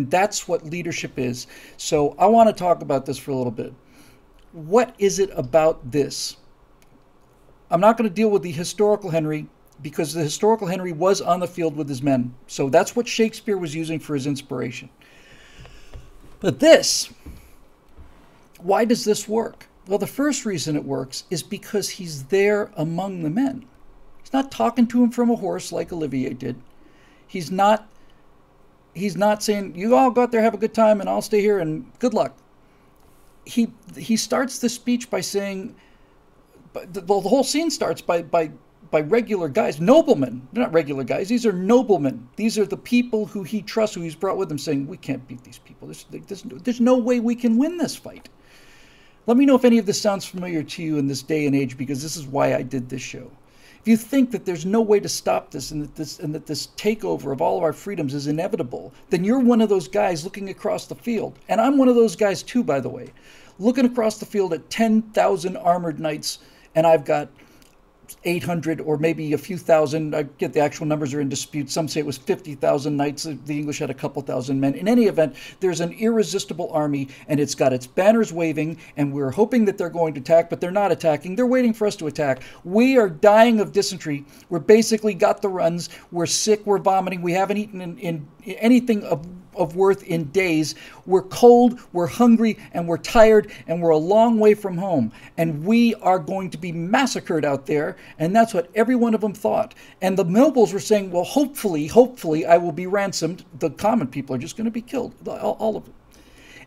that's what leadership is. So I want to talk about this for a little bit. What is it about this? I'm not going to deal with the historical Henry, because the historical Henry was on the field with his men. So that's what Shakespeare was using for his inspiration. But this, why does this work? Well, the first reason it works is because he's there among the men. He's not talking to him from a horse like Olivier did. He's not saying, you all go out there, have a good time, and I'll stay here, and good luck. He starts the speech by saying, the whole scene starts by regular guys, noblemen. They're not regular guys. These are noblemen. These are the people who he trusts, who he's brought with him, saying, we can't beat these people. There's no way we can win this fight. Let me know if any of this sounds familiar to you in this day and age, because this is why I did this show. If you think that there's no way to stop this, and that this takeover of all of our freedoms is inevitable, then you're one of those guys looking across the field. And I'm one of those guys too, by the way. Looking across the field at 10,000 armored knights, and I've got 800 or maybe a few thousand. I get the actual numbers are in dispute. Some say it was 50,000 knights. The English had a couple thousand men. In any event, there's an irresistible army, and it's got its banners waving, and we're hoping that they're going to attack, but they're not attacking. They're waiting for us to attack. We are dying of dysentery. We're basically got the runs. We're sick. We're vomiting. We haven't eaten in anything of worth in days. We're cold, we're hungry, and we're tired, and we're a long way from home. And we are going to be massacred out there. And that's what every one of them thought. And the nobles were saying, well, hopefully I will be ransomed. The common people are just going to be killed, all of them.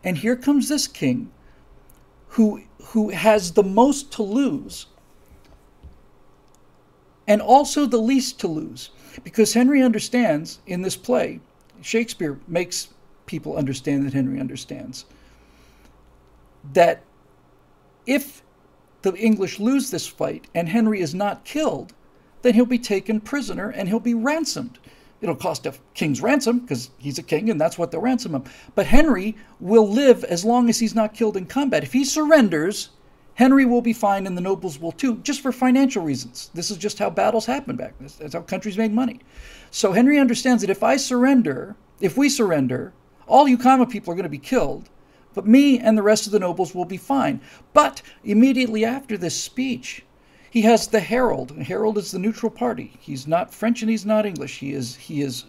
And here comes this king who has the most to lose and also the least to lose. Because Henry understands in this play, Shakespeare makes people understand that Henry understands, that if the English lose this fight and Henry is not killed, then he'll be taken prisoner and he'll be ransomed. It'll cost a king's ransom because he's a king and that's what they'll ransom him. But Henry will live as long as he's not killed in combat. If he surrenders, Henry will be fine and the nobles will too, just for financial reasons. This is just how battles happen back then. That's how countries made money. So Henry understands that if we surrender, all you common people are going to be killed, but me and the rest of the nobles will be fine. But immediately after this speech, he has the herald. The herald is the neutral party. He's not French and he's not English. He's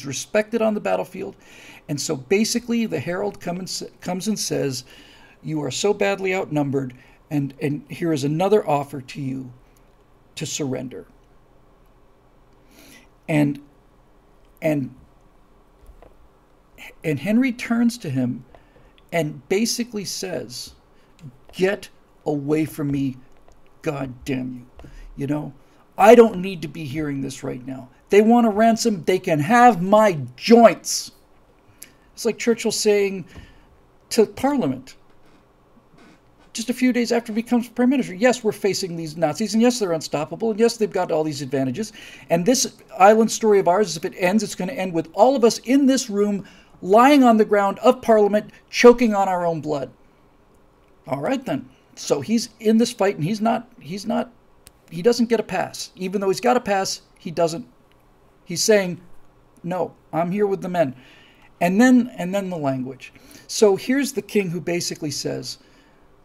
respected on the battlefield. And so basically the herald comes and says, you are so badly outnumbered, and here is another offer to you to surrender. And Henry turns to him and basically says, get away from me, God damn you. You know, I don't need to be hearing this right now. They want a ransom, they can have my joints. It's like Churchill saying to Parliament, just a few days after he becomes prime minister, yes, we're facing these Nazis, and yes, they're unstoppable, and yes, they've got all these advantages. And this island story of ours, if it ends, it's going to end with all of us in this room lying on the ground of Parliament, choking on our own blood. All right, then. So he's in this fight, and he doesn't get a pass. Even though he's got a pass, he doesn't. He's saying, no, I'm here with the men. And then the language. So here's the king who basically says,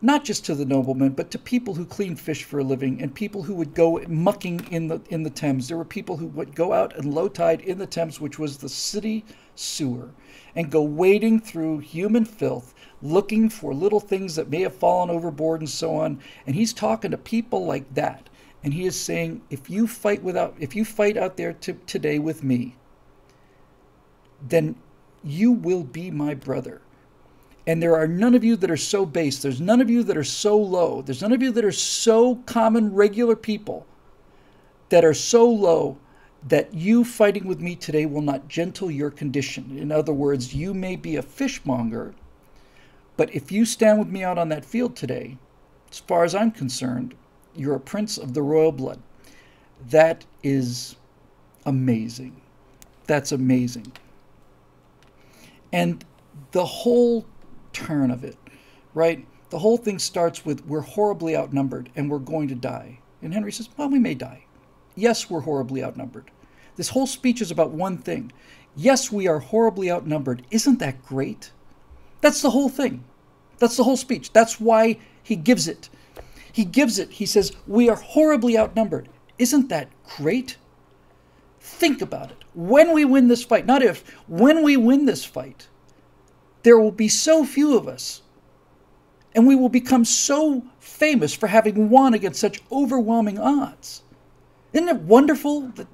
not just to the noblemen, but to people who clean fish for a living and people who would go mucking in the Thames. There were people who would go out and low tide in the Thames, which was the city sewer, and go wading through human filth, looking for little things that may have fallen overboard and so on. And he's talking to people like that. And he is saying, if you fight out there today with me, then you will be my brother. And there are none of you that are so base. There's none of you that are so low. There's none of you that are so common, regular people that are so low that you fighting with me today will not gentle your condition. In other words, you may be a fishmonger, but if you stand with me out on that field today, as far as I'm concerned, you're a prince of the royal blood. That is amazing. That's amazing. And the whole turn of it, right? The whole thing starts with, we're horribly outnumbered and we're going to die. And Henry says, well, we may die. Yes, we're horribly outnumbered. This whole speech is about one thing. Yes, we are horribly outnumbered. Isn't that great? That's the whole thing. That's the whole speech. That's why he gives it. He gives it. He says, we are horribly outnumbered. Isn't that great? Think about it. When we win this fight, not if, when we win this fight, there will be so few of us, and we will become so famous for having won against such overwhelming odds. Isn't it wonderful? That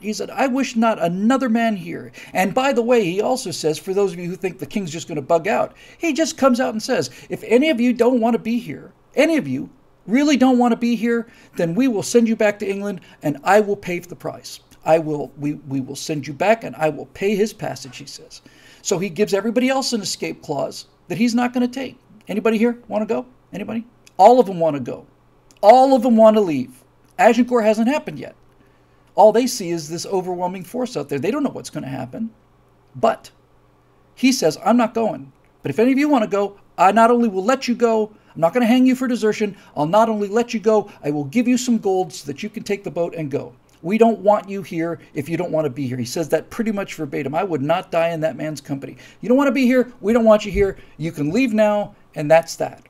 he said, I wish not another man here. And by the way, he also says, for those of you who think the king's just going to bug out, he just comes out and says, if any of you don't want to be here, any of you really don't want to be here, then we will send you back to England and I will pay the price. We will send you back and I will pay his passage, he says. So he gives everybody else an escape clause that he's not going to take. Anybody here want to go? Anybody? All of them want to go. All of them want to leave. Agincourt hasn't happened yet. All they see is this overwhelming force out there. They don't know what's going to happen. But he says, I'm not going. But if any of you want to go, I not only will let you go, I'm not going to hang you for desertion. I'll not only let you go, I will give you some gold so that you can take the boat and go. We don't want you here if you don't want to be here. He says that pretty much verbatim. I would not die in that man's company. You don't want to be here. We don't want you here. You can leave now, and that's that.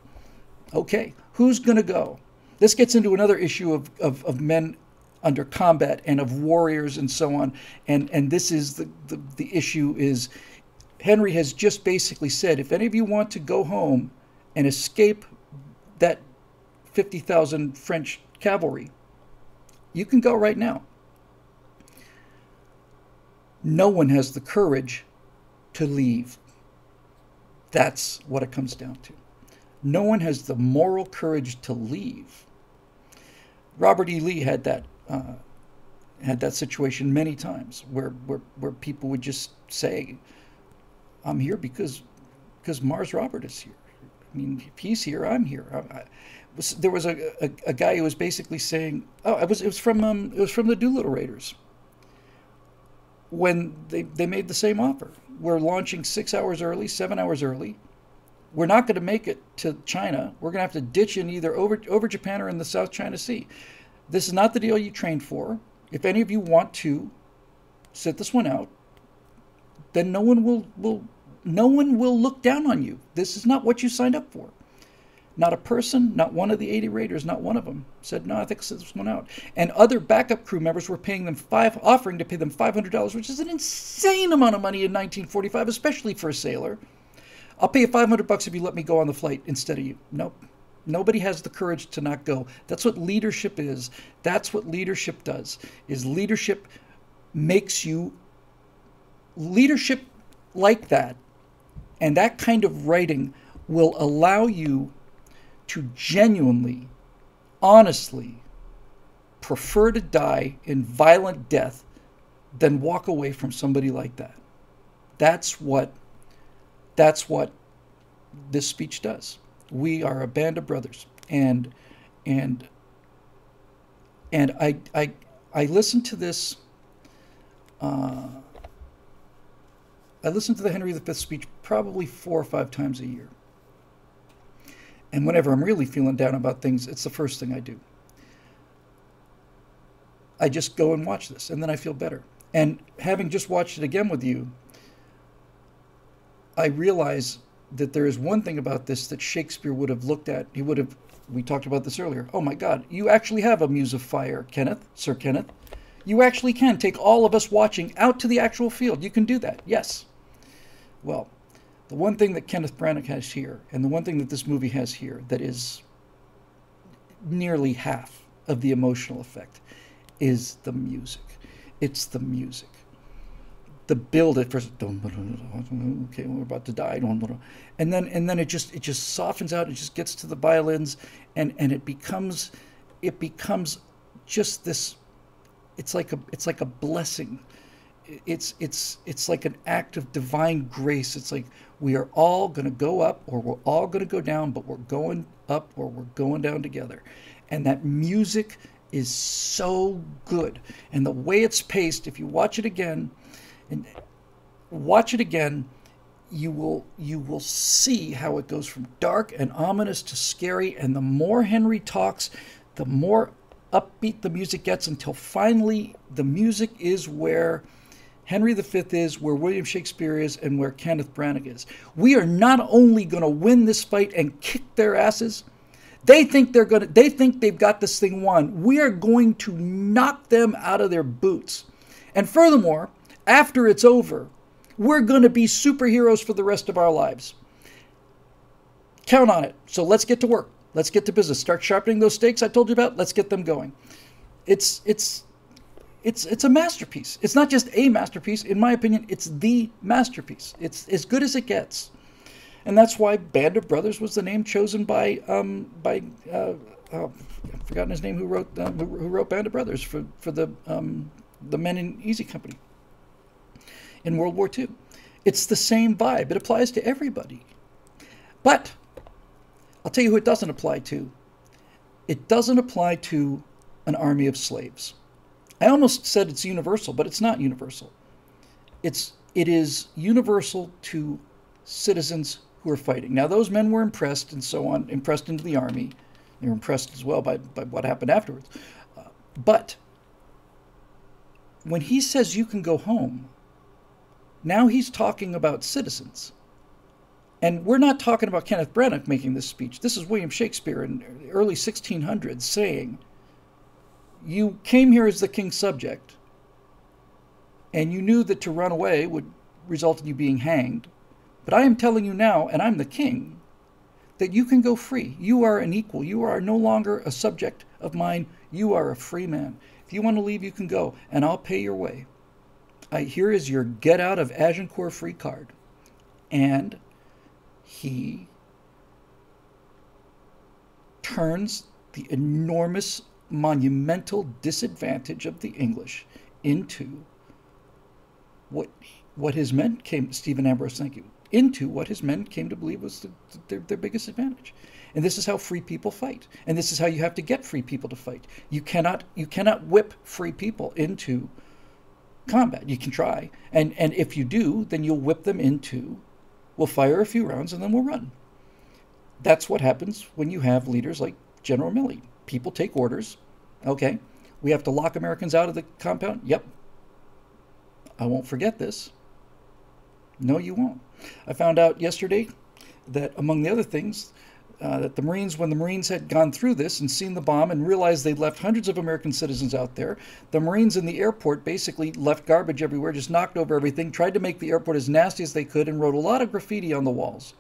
Okay, who's going to go? This gets into another issue of men under combat and of warriors and so on. And this is the issue is Henry has just basically said, if any of you want to go home and escape that 50,000 French cavalry, you can go right now. No one has the courage to leave. That's what it comes down to. No one has the moral courage to leave. Robert E. Lee had that situation many times where people would just say, I'm here because Mars Robert is here. I mean, if he's here, I'm here. There was a guy who was basically saying, it was from the Doolittle Raiders. When they made the same offer, we're launching 6 hours early, 7 hours early. We're not going to make it to China. We're going to have to ditch in either over Japan or in the South China Sea. This is not the deal you trained for. If any of you want to sit this one out, then no one will look down on you. This is not what you signed up for. Not a person, not one of the 80 raiders, not one of them said, no, I think sit this one out. And other backup crew members were paying them offering to pay them $500, which is an insane amount of money in 1945, especially for a sailor. I'll pay you $500 if you let me go on the flight instead of you. Nope. Nobody has the courage to not go. That's what leadership is. That's what leadership does, is leadership makes you, leadership like that, and that kind of writing will allow you to genuinely, honestly prefer to die in violent death than walk away from somebody like that. That's what this speech does. We are a band of brothers, and I listen to this. I listen to the Henry V speech probably 4 or 5 times a year. And whenever I'm really feeling down about things, it's the first thing I do. I just go and watch this, and then I feel better. And having just watched it again with you, I realize that there is one thing about this that Shakespeare would have looked at. He would have, we talked about this earlier. Oh my God, you actually have a muse of fire, Kenneth, Sir Kenneth. You actually can take all of us watching out to the actual field. You can do that, yes. Well, the one thing that Kenneth Branagh has here, and the one thing that this movie has here that is nearly half of the emotional effect, is the music. It's the music. the build at first, okay, we're about to die, and then it just softens out. It just gets to the violins, and it becomes just this. It's like a blessing. It's like an act of divine grace. It's like we are all going to go up, or we're all going to go down, but we're going up or we're going down together. And that music is so good, and the way it's paced, if you watch it again, you will see how it goes from dark and ominous to scary. And the more Henry talks, the more upbeat the music gets, until finally the music is where Henry V is, where William Shakespeare is, and where Kenneth Branagh is. We are not only going to win this fight and kick their asses. They think they've got this thing won. We are going to knock them out of their boots. And furthermore, after it's over, we're going to be superheroes for the rest of our lives. Count on it. So let's get to work. Let's get to business. Start sharpening those stakes I told you about. Let's get them going. It's a masterpiece. It's not just a masterpiece. In my opinion, it's the masterpiece. It's as good as it gets. And that's why Band of Brothers was the name chosen by I've forgotten his name, who wrote Band of Brothers for the Men in Easy Company in World War II. It's the same vibe. It applies to everybody. But I'll tell you who it doesn't apply to. It doesn't apply to an army of slaves. I almost said it's universal, but it's not universal. It is universal to citizens who are fighting. Now, those men were impressed and so on, impressed into the army. They were impressed as well by what happened afterwards. But when he says you can go home, now he's talking about citizens. And we're not talking about Kenneth Branagh making this speech. This is William Shakespeare in the early 1600s saying, you came here as the king's subject, and you knew that to run away would result in you being hanged. But I am telling you now, and I'm the king, that you can go free. You are an equal. You are no longer a subject of mine. You are a free man. If you want to leave, you can go, and I'll pay your way. Here is your get out of Agincourt free card. And he turns the enormous, monumental disadvantage of the English into what his men came, Stephen Ambrose, thank you, into what his men came to believe was their biggest advantage. And this is how free people fight. And this is how you have to get free people to fight. You cannot whip free people into combat. You can try. And if you do, then you'll whip them into, we'll fire a few rounds and then we'll run. That's what happens when you have leaders like General Milley. People take orders. Okay, we have to lock Americans out of the compound? Yep. I won't forget this. No, you won't. I found out yesterday that among the other things, that the Marines, when the Marines had gone through this and seen the bomb and realized they'd left hundreds of American citizens out there, the Marines in the airport basically left garbage everywhere, just knocked over everything, tried to make the airport as nasty as they could, and wrote a lot of graffiti on the walls.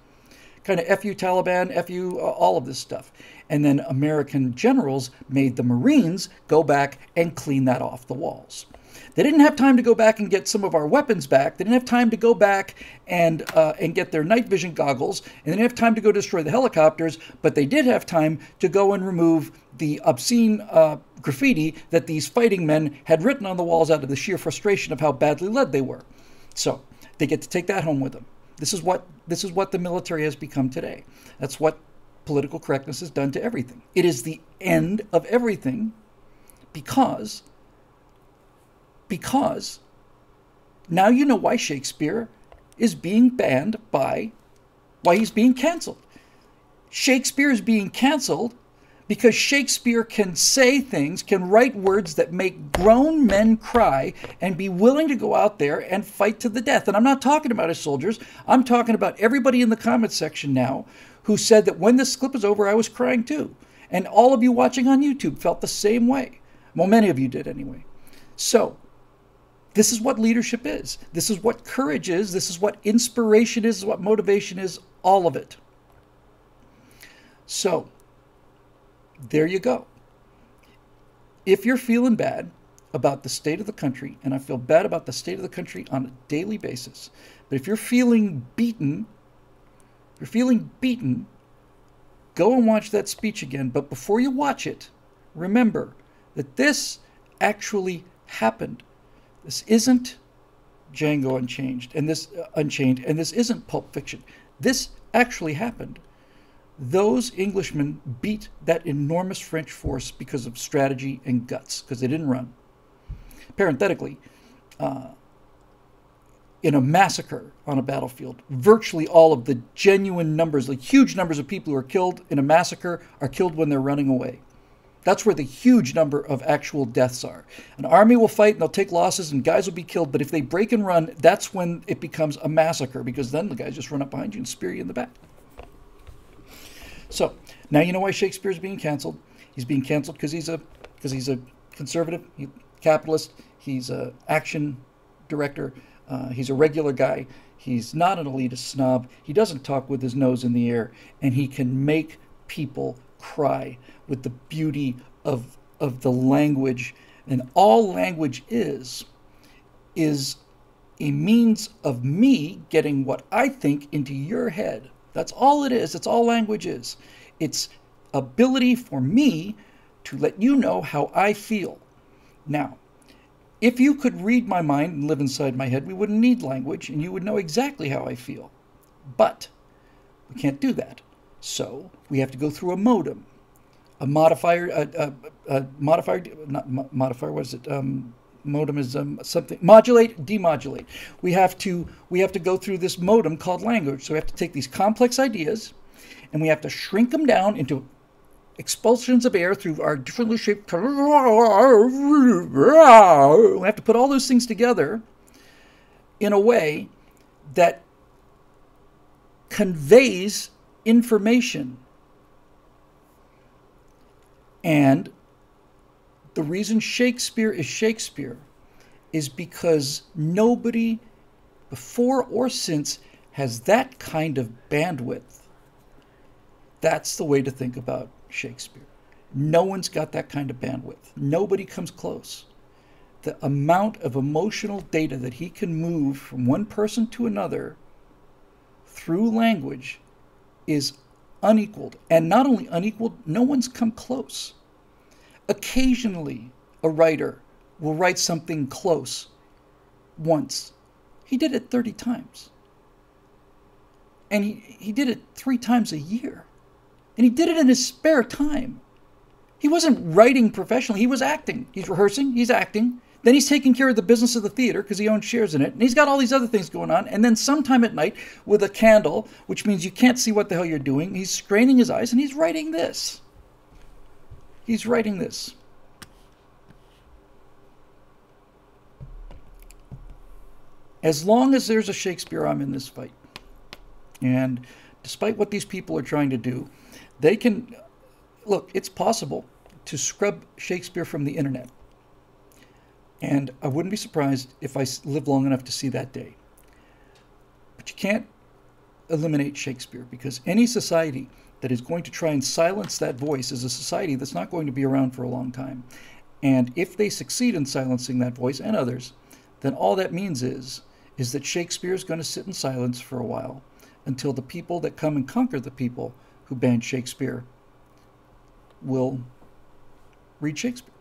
Kind of F you Taliban, F you all of this stuff. And then American generals made the Marines go back and clean that off the walls. They didn't have time to go back and get some of our weapons back. They didn't have time to go back and get their night vision goggles. And they didn't have time to go destroy the helicopters. But they did have time to go and remove the obscene graffiti that these fighting men had written on the walls out of the sheer frustration of how badly led they were. So they get to take that home with them. This is what the military has become today. That's what political correctness has done to everything. It is the end of everything because now you know why Shakespeare is being banned why he's being canceled. Shakespeare is being canceled because Shakespeare can say things, can write words that make grown men cry and be willing to go out there and fight to the death. And I'm not talking about his soldiers. I'm talking about everybody in the comment section now who said that when this clip was over, I was crying too. And all of you watching on YouTube felt the same way. Well, many of you did anyway. So this is what leadership is. This is what courage is. This is what inspiration is, what motivation is, all of it. So there you go. If you're feeling bad, about the state of the country, and I feel bad about the state of the country on a daily basis. But if you're feeling beaten, go and watch that speech again. But before you watch it, remember that this actually happened. This isn't Django Unchained, and this isn't Pulp Fiction. This actually happened. Those Englishmen beat that enormous French force because of strategy and guts, because they didn't run. Parenthetically, in a massacre on a battlefield, virtually all of the genuine numbers, like huge numbers of people who are killed in a massacre, are killed when they're running away. That's where the huge number of actual deaths are. An army will fight and they'll take losses and guys will be killed, but if they break and run, that's when it becomes a massacre, because then the guys just run up behind you and spear you in the back. So now you know why Shakespeare's being canceled. He's being canceled because he's a conservative, capitalist. He's an action director. He's a regular guy. He's not an elitist snob. He doesn't talk with his nose in the air, and he can make people cry with the beauty of the language. And all language is a means of me getting what I think into your head. That's all it is. That's all language is. It's ability for me to let you know how I feel. Now, if you could read my mind and live inside my head, we wouldn't need language, and you would know exactly how I feel. But we can't do that. So we have to go through a modem. A modifier, modem is something, modulate, demodulate. We have to go through this modem called language. So we have to take these complex ideas and we have to shrink them down into expulsions of air through our differently shaped. We have to put all those things together in a way that conveys information. And the reason Shakespeare is because nobody before or since has that kind of bandwidth. That's the way to think about Shakespeare. No one's got that kind of bandwidth. Nobody comes close. The amount of emotional data that he can move from one person to another through language is unequaled. And not only unequaled, no one's come close. Occasionally, a writer will write something close once. He did it 30 times. And he did it 3 times a year. And he did it in his spare time. He wasn't writing professionally. He was acting. He's rehearsing. He's acting. Then he's taking care of the business of the theater because he owns shares in it. And he's got all these other things going on. And then sometime at night with a candle, which means you can't see what the hell you're doing, he's straining his eyes and he's writing this. He's writing this. As long as there's a Shakespeare, I'm in this fight. And despite what these people are trying to do, they can... Look, it's possible to scrub Shakespeare from the internet. And I wouldn't be surprised if I live long enough to see that day. But you can't eliminate Shakespeare, because any society that is going to try and silence that voice is a society that's not going to be around for a long time. And if they succeed in silencing that voice and others, then all that means is that Shakespeare is going to sit in silence for a while until the people that come and conquer the people who banned Shakespeare will read Shakespeare.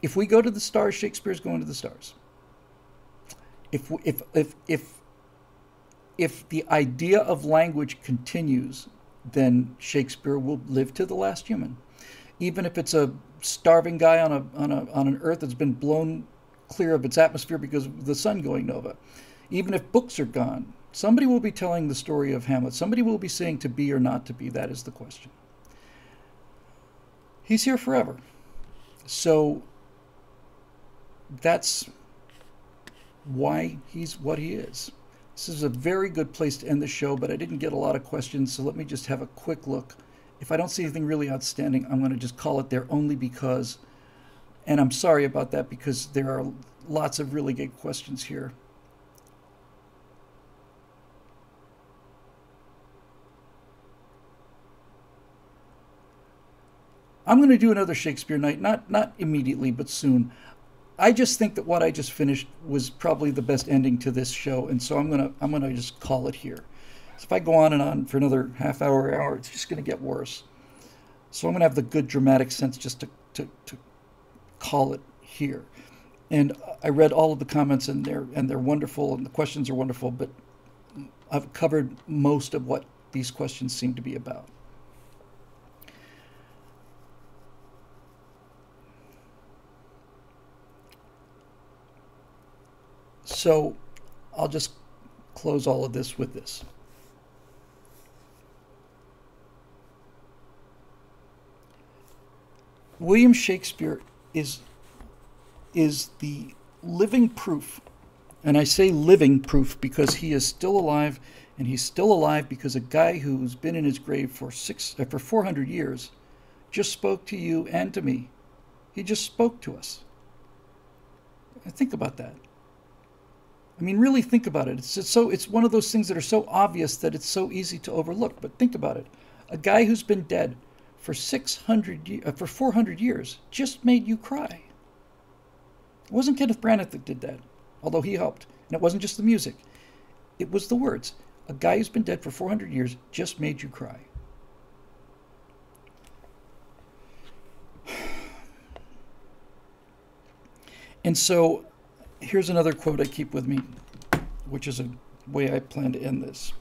If we go to the stars, Shakespeare's going to the stars. If the idea of language continues, then Shakespeare will live to the last human. Even if it's a starving guy on an earth that's been blown clear of its atmosphere because of the sun going nova. Even if books are gone, somebody will be telling the story of Hamlet. Somebody will be saying to be or not to be. That is the question. He's here forever. So that's why he's what he is. This is a very good place to end the show, but I didn't get a lot of questions, so let me just have a quick look. If I don't see anything really outstanding, I'm going to just call it there only because, and I'm sorry about that because there are lots of really good questions here. I'm going to do another Shakespeare night, not immediately, but soon. I just think that what I just finished was probably the best ending to this show, and so I'm gonna just call it here. So if I go on and on for another half hour, it's just gonna get worse. So I'm gonna have the good dramatic sense just to call it here. And I read all of the comments, and they're wonderful, and the questions are wonderful, but I've covered most of what these questions seem to be about. So I'll just close all of this with this. William Shakespeare is the living proof, and I say living proof because he is still alive, and he's still alive because a guy who's been in his grave for 400 years just spoke to you and to me. He just spoke to us. Think about that. I mean, really think about it. It's one of those things that are so obvious that it's so easy to overlook. But think about it. A guy who's been dead for 400 years just made you cry. It wasn't Kenneth Branagh that did that, although he helped. And it wasn't just the music. It was the words. A guy who's been dead for 400 years just made you cry. And so here's another quote I keep with me, which is a way I plan to end this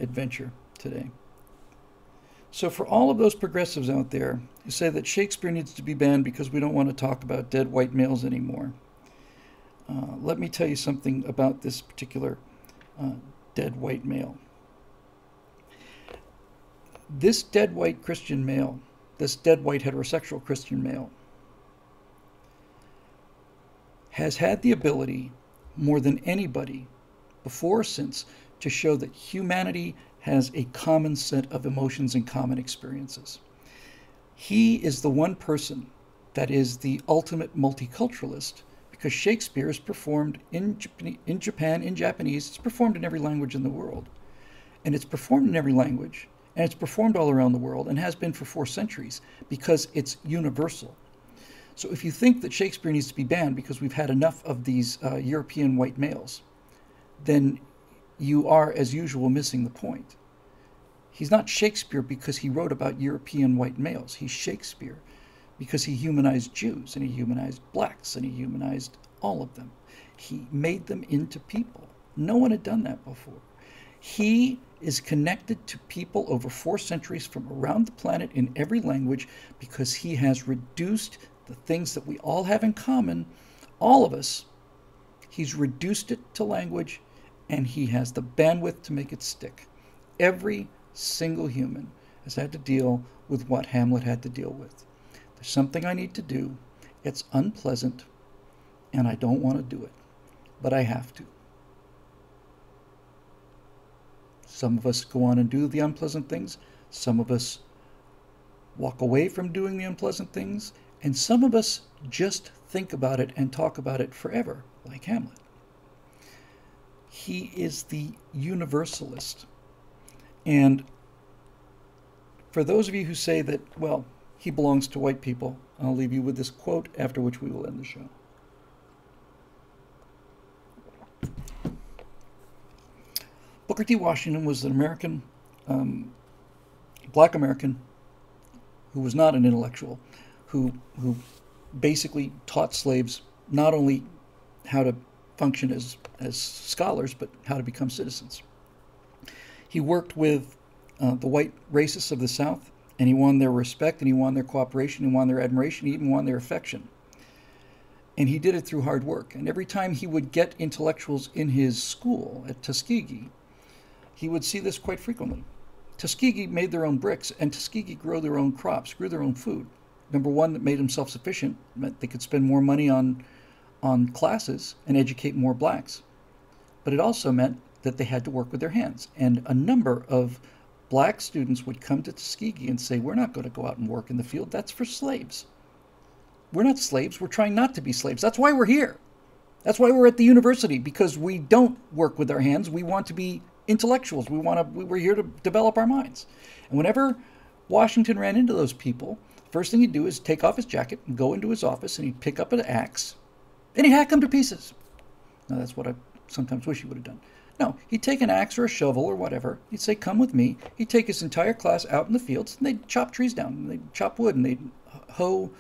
adventure today. So for all of those progressives out there who say that Shakespeare needs to be banned because we don't want to talk about dead white males anymore, let me tell you something about this particular dead white male. This dead white Christian male, this dead white heterosexual Christian male, has had the ability, more than anybody, before or since, to show that humanity has a common set of emotions and common experiences. He is the one person that is the ultimate multiculturalist, because Shakespeare is performed in Japan, in Japanese. It's performed in every language in the world. And it's performed in every language, and it's performed all around the world, and has been for 4 centuries, because it's universal. So if you think that Shakespeare needs to be banned because we've had enough of these European white males, then you are, as usual, missing the point. He's not Shakespeare because he wrote about European white males. He's Shakespeare because he humanized Jews, and he humanized blacks, and he humanized all of them. He made them into people. No one had done that before. He is connected to people over 4 centuries from around the planet in every language because he has reduced the things that we all have in common, all of us. He's reduced it to language, and he has the bandwidth to make it stick. Every single human has had to deal with what Hamlet had to deal with. There's something I need to do. It's unpleasant, and I don't want to do it, but I have to. Some of us go on and do the unpleasant things. Some of us walk away from doing the unpleasant things. And some of us just think about it and talk about it forever, like Hamlet. He is the universalist. And for those of you who say that, well, he belongs to white people, I'll leave you with this quote, after which we will end the show. Booker T. Washington was an American, black American, who was not an intellectual, who basically taught slaves not only how to function as scholars, but how to become citizens. He worked with the white racists of the South, and he won their respect, and he won their cooperation, he won their admiration, he even won their affection. And he did it through hard work. And every time he would get intellectuals in his school at Tuskegee, he would see this quite frequently. Tuskegee made their own bricks, and Tuskegee grew their own crops, grew their own food. Number one, that made them self-sufficient, meant they could spend more money on classes and educate more blacks. But it also meant that they had to work with their hands. And a number of black students would come to Tuskegee and say, we're not going to go out and work in the field. That's for slaves. We're not slaves. We're trying not to be slaves. That's why we're here. That's why we're at the university, because we don't work with our hands. We want to be intellectuals. We're here to develop our minds. And whenever Washington ran into those people, First thing he'd do is take off his jacket and go into his office, and he'd pick up an axe, and he'd hack them to pieces. Now, that's what I sometimes wish he would have done. No, he'd take an axe or a shovel or whatever. He'd say, come with me. He'd take his entire class out in the fields, and they'd chop trees down, and they'd chop wood, and they'd hoe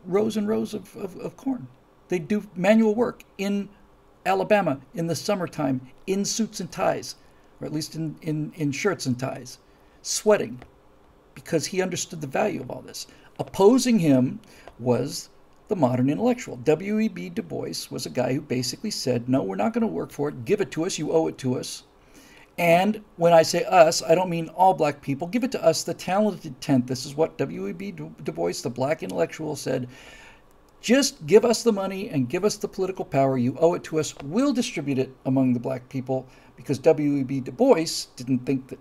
rows and rows of corn. They'd do manual work in Alabama in the summertime in suits and ties, or at least in shirts and ties, sweating, because he understood the value of all this. Opposing him was the modern intellectual. W.E.B. Du Bois was a guy who basically said, no, we're not going to work for it. Give it to us. You owe it to us. And when I say us, I don't mean all black people. Give it to us, the talented tenth. This is what W.E.B. Du Bois, the black intellectual, said. Just give us the money and give us the political power. You owe it to us. We'll distribute it among the black people, because W.E.B. Du Bois didn't think that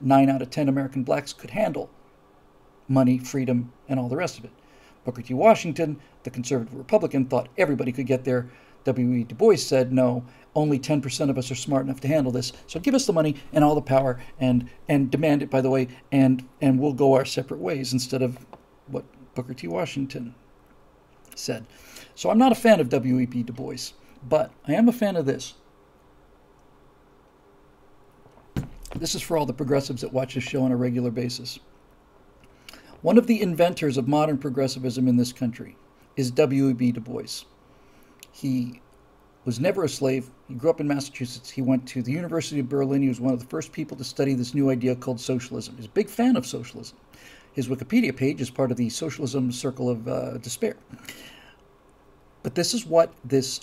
9 out of 10 American blacks could handle money, freedom, and all the rest of it. Booker T. Washington, the conservative Republican, thought everybody could get there. W.E. Du Bois said, no, only 10% of us are smart enough to handle this. So give us the money and all the power, and demand it, by the way, and we'll go our separate ways, instead of what Booker T. Washington said. So I'm not a fan of W.E.B. Du Bois, but I am a fan of this. This is for all the progressives that watch this show on a regular basis. One of the inventors of modern progressivism in this country is W.E.B. Du Bois. He was never a slave. He grew up in Massachusetts. He went to the University of Berlin. He was one of the first people to study this new idea called socialism. He's a big fan of socialism. His Wikipedia page is part of the Socialism Circle of Despair. But this is what this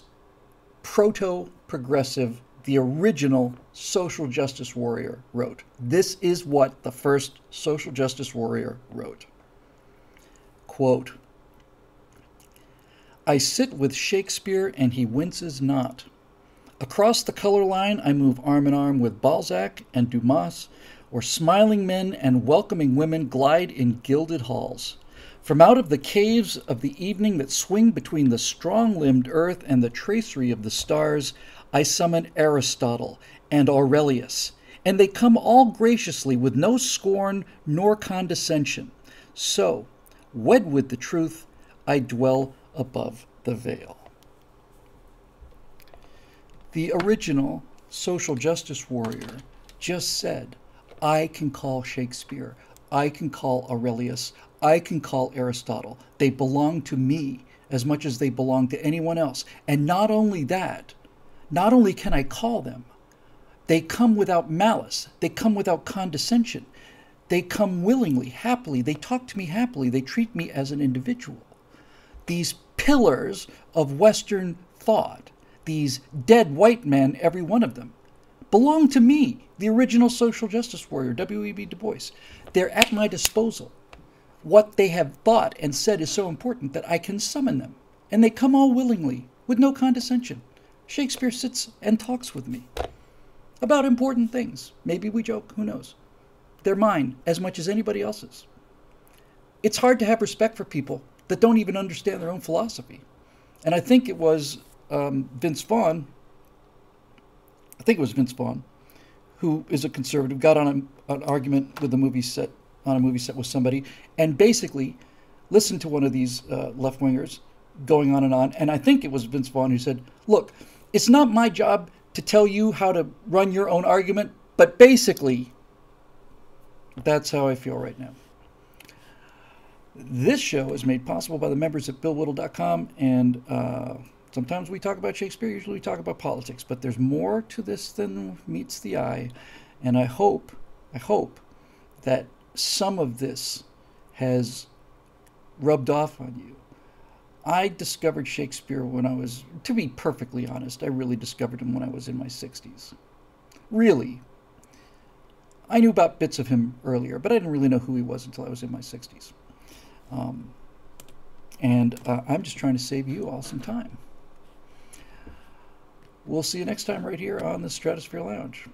proto-progressive, the original social justice warrior, wrote. This is what the first social justice warrior wrote. Quote, I sit with Shakespeare and he winces not. Across the color line I move arm in arm with Balzac and Dumas, where smiling men and welcoming women glide in gilded halls. From out of the caves of the evening that swing between the strong-limbed earth and the tracery of the stars, I summon Aristotle and Aurelius, and they come all graciously with no scorn nor condescension. So, wed with the truth, I dwell above the veil. The original social justice warrior just said, I can call Shakespeare, I can call Aurelius, I can call Aristotle. They belong to me as much as they belong to anyone else. And not only that, not only can I call them, they come without malice. They come without condescension. They come willingly, happily. They talk to me happily. They treat me as an individual. These pillars of Western thought, these dead white men, every one of them, belong to me, the original social justice warrior, W.E.B. Du Bois. They're at my disposal. What they have thought and said is so important that I can summon them. And they come all willingly, with no condescension. Shakespeare sits and talks with me about important things. Maybe we joke, who knows? They're mine as much as anybody else's. It's hard to have respect for people that don't even understand their own philosophy. And I think it was Vince Vaughn, who is a conservative, got on an argument with a movie set with somebody, and basically listened to one of these left-wingers going on. And I think it was Vince Vaughn who said, look, it's not my job to tell you how to run your own argument, but basically, that's how I feel right now. This show is made possible by the members at BillWhittle.com, and sometimes we talk about Shakespeare, usually we talk about politics, but there's more to this than meets the eye, and I hope that some of this has rubbed off on you. I discovered Shakespeare when I was, to be perfectly honest, I really discovered him when I was in my 60s. Really. I knew about bits of him earlier, but I didn't really know who he was until I was in my 60s. I'm just trying to save you all some time. We'll see you next time right here on the Stratosphere Lounge.